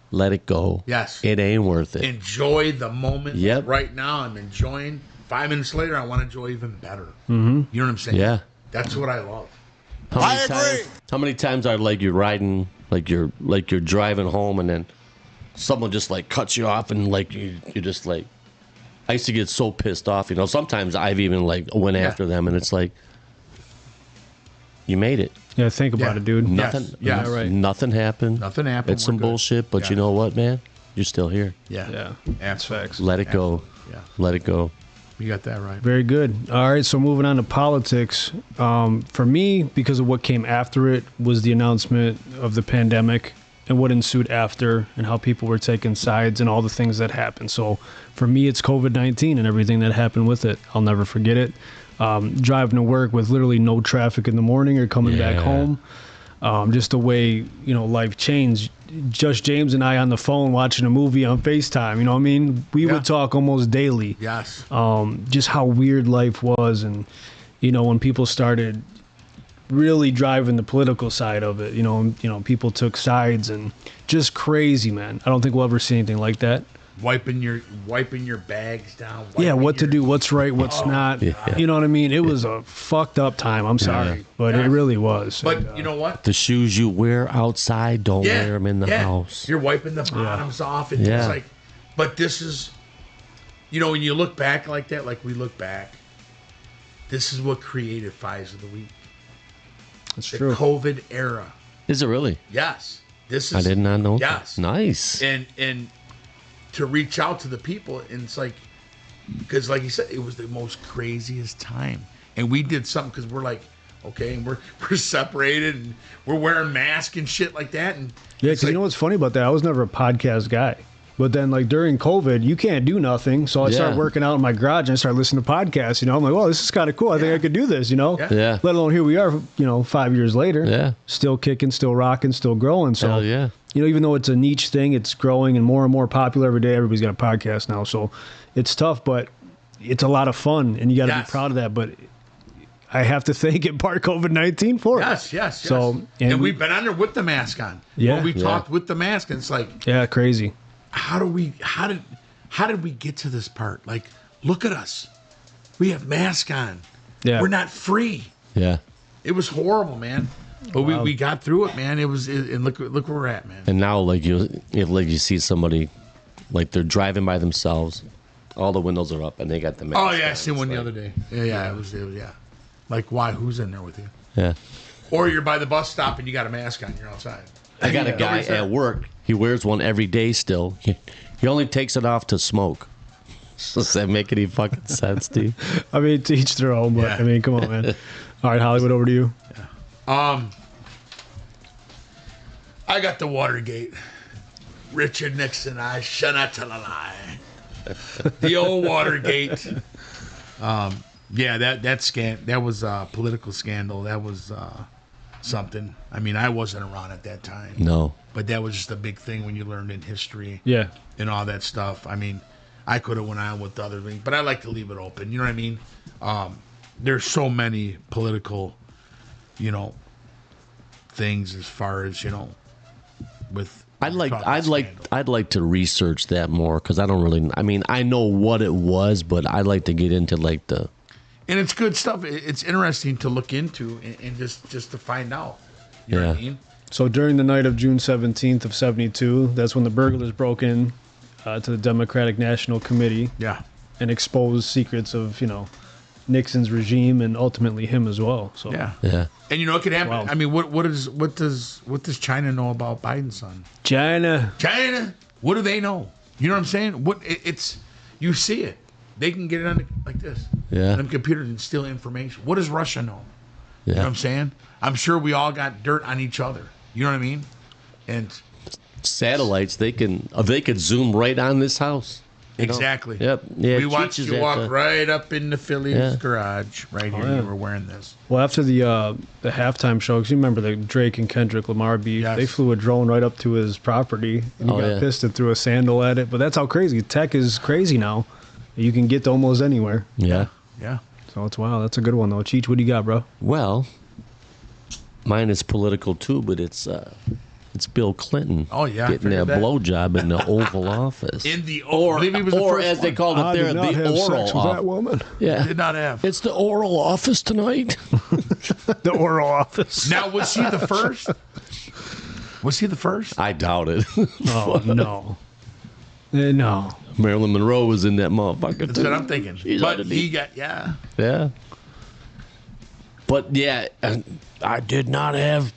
let it go. Yes. It ain't worth it. Enjoy the moment. Yep. Right now, I'm enjoying. 5 minutes later, I want to enjoy even better. Mm-hmm. You know what I'm saying? Yeah. That's what I love. How many times are like you're riding, like you're driving home, and then someone just like cuts you off, and like you just like. I used to get so pissed off, you know. Sometimes I've even like went after them, and it's like, You made it. Yeah, think about it, dude. Nothing. Yes. Yeah, right. Nothing happened. Nothing happened. It's some We're good. bullshit, but Yeah. you know what, man? You're still here. Yeah. Yeah, that's Absolutely. facts. Let it go. Yeah. Let it go. You got that right. Very good. All right, so moving on to politics. For me, because of what came after it, was the announcement of the pandemic and what ensued after, and how people were taking sides and all the things that happened. So for me, it's COVID-19 and everything that happened with it. I'll never forget it. Driving to work with literally no traffic in the morning or coming back Yeah. home. Just the way, life changed. Just James and I on the phone watching a movie on FaceTime, you know what I mean? We Yeah. would talk almost daily. Yes. Just how weird life was, and when people started really driving the political side of it, people took sides, and just crazy, man. I don't think we'll ever see anything like that. Wiping your bags down. Yeah, wiping what to your- do, what's right, what's not. Yeah. You know what I mean? It was a fucked up time. I'm sorry, but it really was. But And, you know what? The shoes you wear outside, don't wear them in the house. You're wiping the bottoms off, and Yeah. it's like, but this is, when you look back like that, like we look back, this is what created Fives of the Week. That's The true. COVID era. Is it really? Yes, this is. I did not know Yes, that. Nice. and to reach out to the people, and it's like, because like you said, it was the most craziest time, and we did something because we're like, okay, and we're separated, and we're wearing masks and shit like that, and Yeah, it's because you know what's funny about that? I was never a podcast guy. But then, like, during COVID, you can't do nothing. So I started Yeah. working out in my garage and I started listening to podcasts. I'm like, well, this is kind of cool. I think I could do this, Yeah. Yeah. Let alone here we are, 5 years later. Yeah. Still kicking, still rocking, still growing. So, Hell yeah. even though it's a niche thing, it's growing and more popular every day. Everybody's got a podcast now. So it's tough, but it's a lot of fun. And you got to Yes. be proud of that. But I have to thank in part COVID-19 for it. Yes. So, and and we've been under with the mask on. Yeah. When we Yeah. talked with the mask, and it's like, Yeah, crazy. how did we get to this part? Like, look at us. We have masks on. Yeah. We're not free. Yeah. It was horrible, man. But we got through it, man. And look where we're at, man. And now, like you see somebody, like they're driving by themselves, all the windows are up, and they got the mask. Oh yeah, I on. seen one It's the like- other day. Yeah, it was yeah. Like, why? Who's in there with you? Yeah. Or you're by the bus stop and you got a mask on. You're outside. I got a guy Nobody's there. at work. He wears one every day still. He only takes it off to smoke. Does that make any fucking sense, dude? I mean, to each their own, but Yeah. I mean, come on, man. All right, Hollywood, over to you. I got the Watergate. Richard Nixon, I shall not tell a lie. The old Watergate. Yeah, that was a political scandal. That was something. I mean, I wasn't around at that time. No. But that was just a big thing when you learned in history Yeah. and all that stuff. I mean, I could have went on with the other things, but I like to leave it open. You know what I mean? There's so many political, things as far as with. I'd like scandal. I'd like to research that more because I don't really. I mean, I know what it was, but I'd like to get into like the. And it's good stuff. It's interesting to look into and just to find out. You know what I Yeah. mean? So during the night of June 17th of 72, that's when the burglars broke in to the Democratic National Committee Yeah. and exposed secrets of, Nixon's regime and ultimately him as well. So Yeah. Yeah. And it could happen. Wow. I mean, what does China know about Biden's son? China. China. What do they know? You know what I'm saying? You see it. They can get it on like this. Yeah. Them computers and steal information. What does Russia know? You know what Yeah. I'm saying? I'm sure we all got dirt on each other. You know what I mean? And Satellites, they could zoom right on this house. You know? exactly. Yep. Yeah. We watched teaches you that, walk right up into Phillie's Yeah. garage. Right here, yeah. you were wearing this. Well, after the halftime show, because you remember the Drake and Kendrick Lamar beef, Yes. they flew a drone right up to his property and he Oh, got yeah. pissed and threw a sandal at it. But that's how crazy. Tech is crazy now. You can get to almost anywhere. Yeah. Yeah. So it's wow. That's a good one, though. Cheech, what do you got, bro? Well, mine is political too, but it's Bill Clinton. Oh, yeah, I getting that figured that. blowjob in the Oval Office. In the I believe he was the or first as they one. called it I there, did not the have oral sex with that office. woman. Yeah. Did not have. It's the oral office tonight. The oral office. Now, was he the first? Was he the first? I doubt it. Oh, no. No. Marilyn Monroe was in that motherfucker That's too. what I'm thinking. She's But underneath. he got, yeah. Yeah. But yeah, I did not have.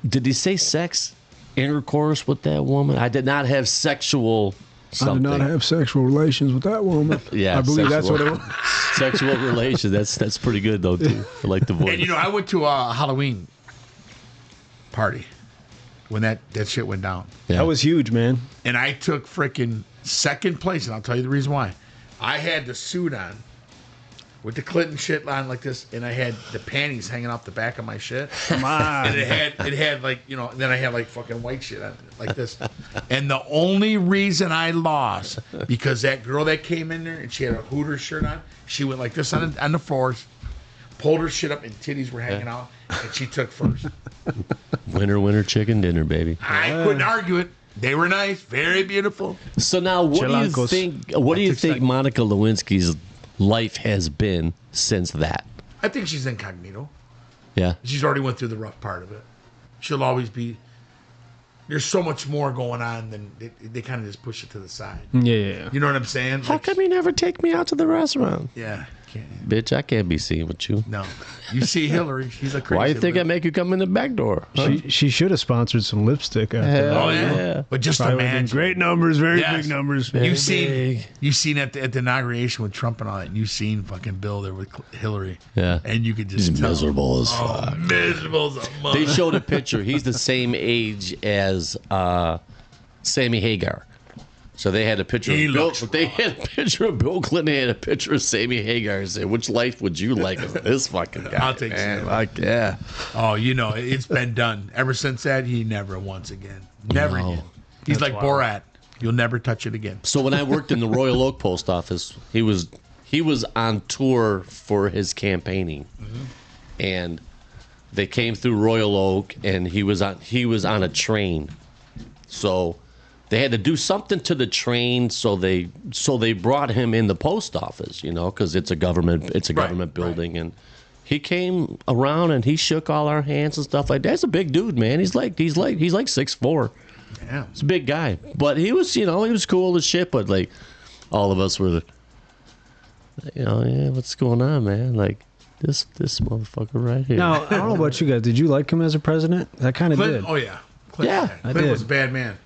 Did he say sex intercourse with that woman? I did not have sexual. Something. I did not have sexual relations with that woman. Yeah, I believe that's what it was. Sexual relations. That's pretty good though too. I like the voice. And you know, I went to a Halloween party when that shit went down. Yeah. That was huge, man. And I took freaking second place, and I'll tell you the reason why. I had the suit on with the Clinton shit on like this, and I had the panties hanging off the back of my shit. Come on. And it had like, you know, and then I had like fucking white shit on it, like this. And the only reason I lost, because that girl that came in there and she had a Hooters shirt on, she went like this on the floors, pulled her shit up, and titties were hanging out, and she took first. Winner, chicken dinner, baby. I couldn't argue it. They were nice, very beautiful. So now, what do you think? What do you think Monica Lewinsky's life has been since that? I think she's incognito. Yeah. She's already went through the rough part of it. She'll always be. There's so much more going on than they kind of just push it to the side. Yeah. You know what I'm saying? How come you never take me out to the restaurant? Yeah. Can't. Bitch, I can't be seen with you. No. You see Hillary. She's a crazy. Why you think I make you come in the back door? Huh? She should have sponsored some lipstick after that. Oh yeah. But just Probably imagine. great numbers, very Yes. big numbers. You seen at the inauguration with Trump and all that. And you seen fucking Bill there with Hillary. Yeah. And you could just He's tell. miserable as fuck. Miserable as a mother. They showed a picture. He's the same age as Sammy Hagar. So they had a picture. He Of Bill, looks they had a picture of Bill Clinton. They had a picture of Sammy Hagar. And said, "Which life would you like as this fucking guy?" I'll take man. Sammy. Like, yeah. Oh, you know, it's been done. Ever since that, he never once again. Never No. again. He's like Borat. You'll never touch it again. So when I worked in the Royal Oak Post Office, he was on tour for his campaigning, and they came through Royal Oak, and he was on a train, so they had to do something to the train. So they brought him in the post office, you know, because it's a government building, and he came around and he shook all our hands and stuff like that. He's a big dude, man. He's like 6'4". Yeah. He's a big guy, but he was cool as shit. But like, all of us were, yeah, what's going on, man? Like this motherfucker right here. Now, I don't know about you guys. Did you like him as a president? I kind of Clinton, did. oh yeah. Clinton, Yeah, I Clinton did. was a bad man.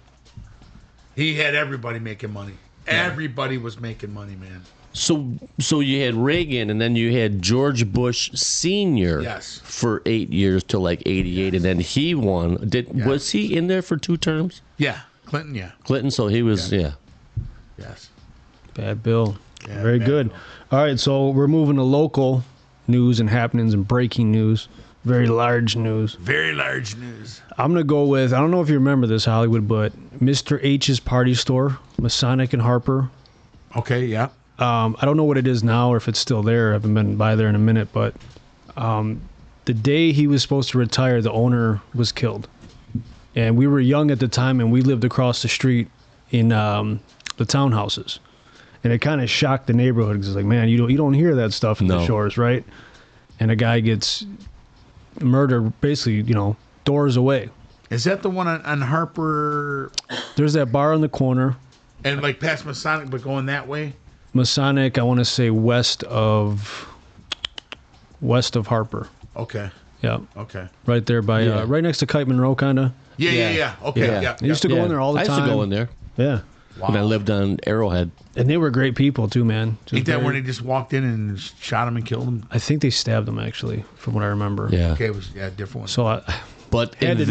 He had everybody making money. Everybody was making money, man. So you had Reagan, and then you had George Bush Sr. Yes. for 8 years till like 88, and then he won. Was he in there for 2 terms? Yeah. Clinton, yeah. Clinton, so he was, yeah. Yes. Bad Bill. Yeah, Very bad good. Bill. All right, so we're moving to local news and happenings and breaking news. Very large news. Very large news. I'm going to go with, I don't know if you remember this, Hollywood, but Mr. H's Party Store, Masonic and Harper. Okay, yeah. I don't know what it is now or if it's still there. I haven't been by there in a minute, but the day he was supposed to retire, the owner was killed. And we were young at the time, and we lived across the street in the townhouses. And it kind of shocked the neighborhood because it's like, man, you don't hear that stuff in the shores, right? And a guy gets murdered basically, doors away. Is that the one on Harper There's that bar on the corner. and like past Masonic, but going that way? Masonic, I want to say west of Harper. Okay. Yeah. Okay. Right there by, right next to Kite Monroe, kind of. Yeah. Okay. Yeah. I used to go in there all the I time. used to go in there Yeah. when I lived on Arrowhead. And they were great people, too, man. Just Ain't that very- when they just walked in and shot him and killed him? I think they stabbed him, actually, from what I remember. Yeah. Okay, it was a different one. So, But Had to in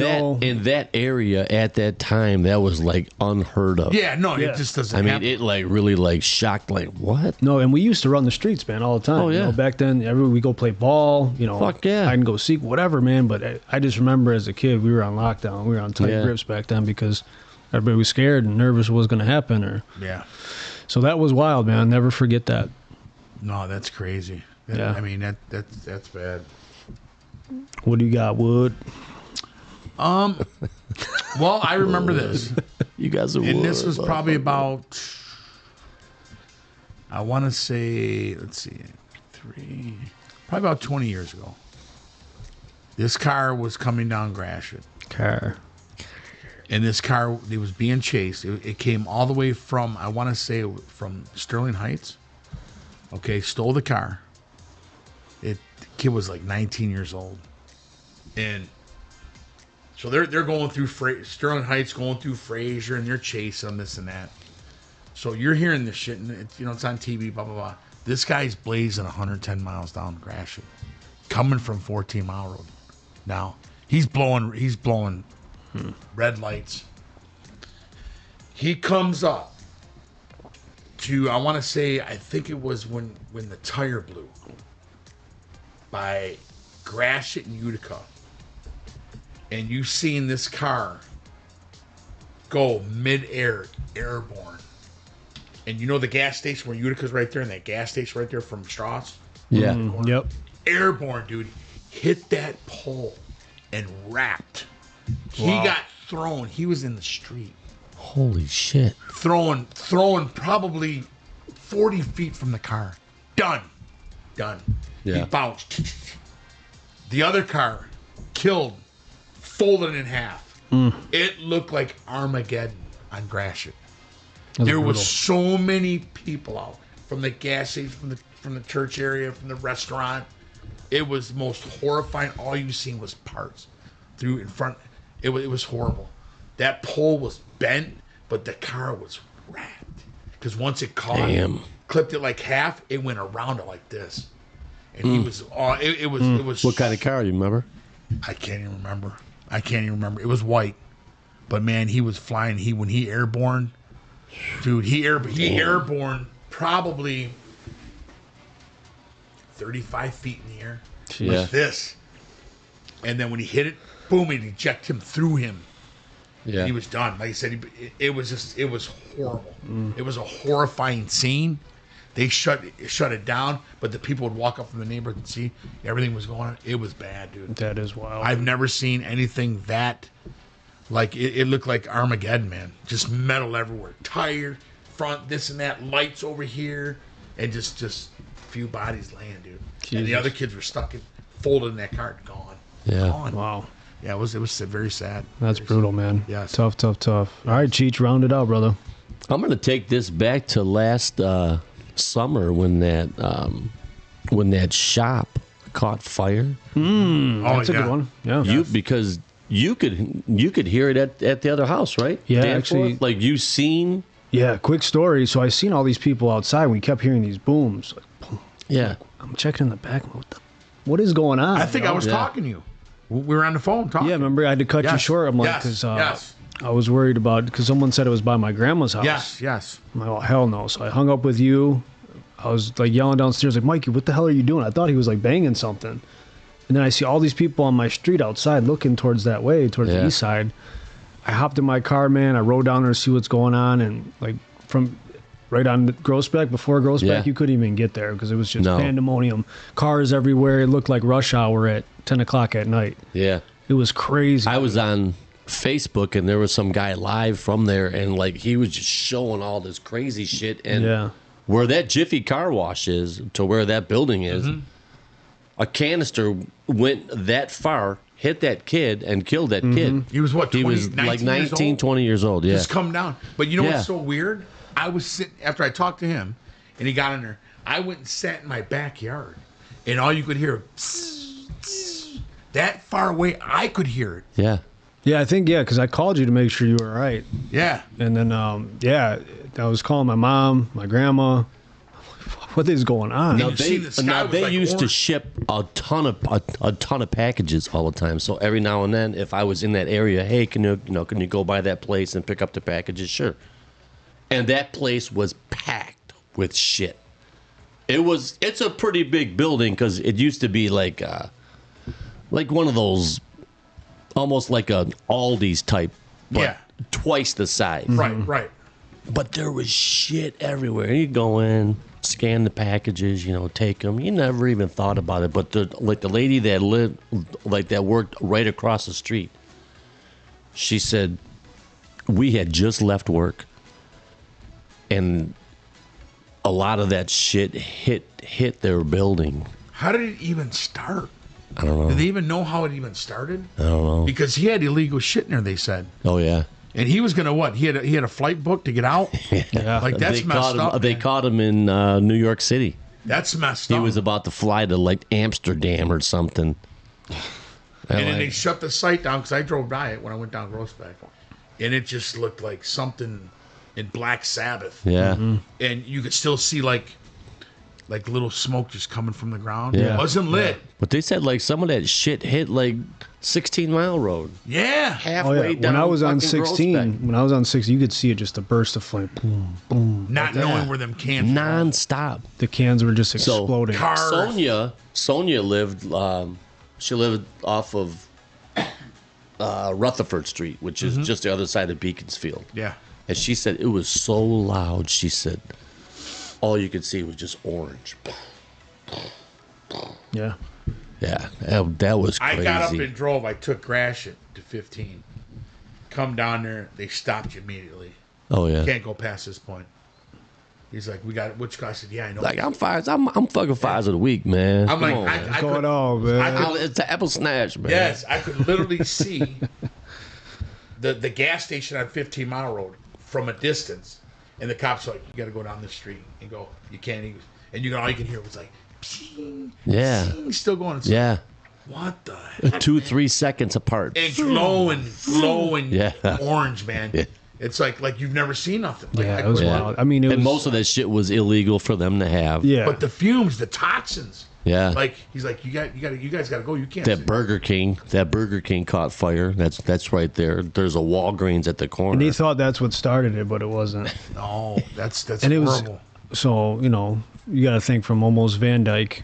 know. that area at that time, that was like unheard of. yeah, no, Yeah. it just doesn't I mean, happen. it like really like shocked. Like what? no, and we used to run the streets, man, all the time. Oh, yeah. Back then, we go play ball, Fuck yeah. hide and go seek, whatever, man. But I just remember as a kid, we were on lockdown. We were on tight Yeah. grips back then because everybody was scared and nervous what was going to happen. Yeah. So that was wild, man. Never forget that. No, that's crazy. Yeah. I mean, that's bad. What do you got, Wood? Well, I remember this. You guys are. And this was probably about, I want to say, let's see, probably about 20 years ago. This car was coming down Gratiot. Car. And this car, it was being chased. It came all the way from, I want to say, from Sterling Heights. Okay, stole the car. The kid was like 19 years old. And so they're going through Sterling Heights, going through Fraser, and they're chasing them, this and that. So you're hearing this shit, and it's on TV, blah, blah, blah. This guy's blazing 110 miles down Gratiot, coming from 14 Mile Road. Now, he's blowing red lights. He comes up to, I want to say, I think it was when the tire blew by Gratiot and Utica. And you've seen this car go mid-air, airborne. And you know the gas station where Utica's right there, and that gas station right there from Strauss? Yeah. Yep. Airborne, dude. Hit that pole and wrapped. He got thrown. He was in the street. Holy shit. Throwing probably 40 feet from the car. Done. Yeah. He bounced. The other car killed, folded in half. It looked like Armageddon on Gratiot. There was so many people out from the gas station, from the church area, from the restaurant. It was the most horrifying. All you seen was parts through in front. It was horrible. That pole was bent, but the car was wrapped. Because once it caught, clipped it like half, it went around it like this. And he was, it was. What kind of car, you remember? I can't even remember. It was white. But man, he was flying. When he airborne, dude, he airborne probably 35 feet in the air with this. And then when he hit it, boom, it ejected him through him. Yeah. He was done. Like I said, it was horrible. It was a horrifying scene. They shut it down, but the people would walk up from the neighborhood and see everything was going on. It was bad, dude. That is wild. I've never seen anything that, like, it looked like Armageddon, man. Just metal everywhere. Tire, front, this and that, lights over here, and just a few bodies laying, dude. Jesus. And the other kids were folded in that car, gone. Yeah. Gone. Wow. Yeah, it was very sad. That's Very brutal, sad. man. Yes. Tough. All right, Cheech, round it out, brother. I'm going to take this back to last summer when that shop caught fire. That's a yeah. good one. Yeah. Because you could hear it at the other house, right? Yeah, Danforth? actually- Like you seen. Yeah, quick story. So I seen all these people outside. We kept hearing these booms. Like, boom. Yeah. I'm checking in the back. What is going on? I think I was talking to you. We were on the phone talking. Yeah, remember I had to cut you Yes, short. I'm like, yes, because yes. I was worried about, because someone said it was by my grandma's house. Yes. I'm like, oh, hell no. So I hung up with you. I was like yelling downstairs, like, Mikey, what the hell are you doing? I thought he was like banging something. And then I see all these people on my street outside looking towards that way, towards the east side. I hopped in my car, man. I rode down there to see what's going on. And like from right on Grossbeck, before Grossbeck, you couldn't even get there because it was just pandemonium. Cars everywhere. It looked like rush hour at 10 o'clock at night. Yeah. It was crazy. I was on Facebook and there was some guy live from there and like he was just showing all this crazy shit and where that Jiffy Car Wash is to where that building is, a canister went that far, hit that kid and killed that kid. He was what, 20, He was like 19, 20 years old. Yeah. Just come down. But you know what's so weird? I was sitting, after I talked to him and he got in there, I went and sat in my backyard and all you could hear, that far away, I could hear it. Yeah. Yeah, I think, because I called you to make sure you were all right. Yeah. And then, I was calling my mom, my grandma. What is going on? Now Now they used to ship a ton of packages all the time. So every now and then, if I was in that area, hey, can you go by that place and pick up the packages? Sure. And that place was packed with shit. It's a pretty big building because it used to be like one of those, almost like a Aldi's type, but twice the size. Right. But there was shit everywhere. You go in, scan the packages, take them. You never even thought about it. But the lady that worked right across the street, she said, we had just left work, and a lot of that shit hit their building. How did it even start? I don't know. Did they even know how it even started? I don't know. Because he had illegal shit in there, they said. Oh, yeah. And he was going to what? He had a flight booked to get out? Yeah. Like, that's messed up. They caught him in New York City. That's messed He up. was about to fly to like Amsterdam or something. And then they shut the site down because I drove by it when I went down Groesbeck. And it just looked like something in Black Sabbath. Yeah. And you could still see like little smoke just coming from the ground. Yeah. It wasn't lit. But they said like some of that shit hit like 16 Mile Road. Yeah. Halfway down. When I was on fucking 16, you could see it just a burst of flame. Boom, boom. Not knowing where them cans were. Non-stop. The cans were just exploding. Sonia lived. She lived off of Rutherford Street, which is just the other side of Beaconsfield. Yeah. And she said it was so loud. She said all you could see was just orange. Yeah. Yeah, that was crazy. I got up and drove. I took Gratiot to 15. Come down there. They stopped you immediately. Oh yeah. Can't go past this point. He's like, we got which guy? I said, yeah, I know. Like I'm fucking fires of the week, man. I'm like, Come on, man. I Going could, on, man? It's the apple snatch, man. yes, I could literally see the gas station on 15 Mile Road from a distance, and the cops were like, you got to go down this street and go. You can't even, and all you can hear was like, ping, Yeah. ping, still going. It's Yeah. like, what the heck? 2-3 seconds apart. And glowing Yeah. orange, man. Yeah. It's like you've never seen nothing. Like, Yeah, I it was couldn't- wild. I mean, it was. And most of that shit was illegal for them to have. Yeah. But the fumes, the toxins. Yeah. Like he's like, you guys got to go. You can't. That Burger King caught fire. That's right there. There's a Walgreens at the corner. and they thought that's what started it, but it wasn't. No, that's And it was horrible. so you got to think from almost Van Dyke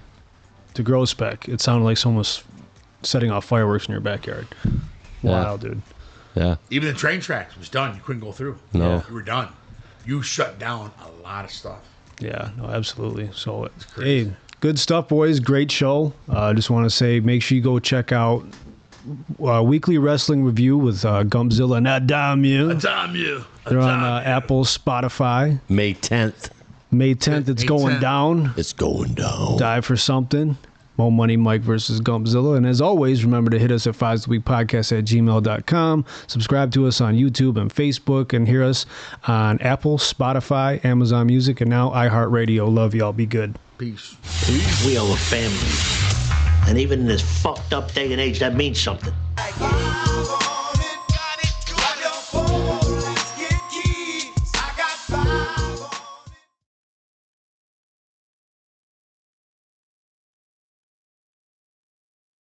to Groesbeck. It sounded like someone was setting off fireworks in your backyard. Wow, dude. Yeah. Even the train tracks was done. You couldn't go through. No. You were done. You shut down a lot of stuff. Yeah, no, absolutely. So, crazy. hey, good stuff, boys. Great show. I just want to say, make sure you go check out Weekly Wrestling Review with Gumpzilla and Adamu. Damn you. They're on Apple, Spotify. May 10th. May 10th, it's May going 10th. down. It's going down. Die for something. Mo Money Mike versus Gumpzilla. And as always, remember to hit us at FivesTheWeekPodcast@gmail.com. Subscribe to us on YouTube and Facebook, and hear us on Apple, Spotify, Amazon Music, and now iHeartRadio. Love y'all. Be good. Peace. We are a family. And even in this fucked up day and age, that means something.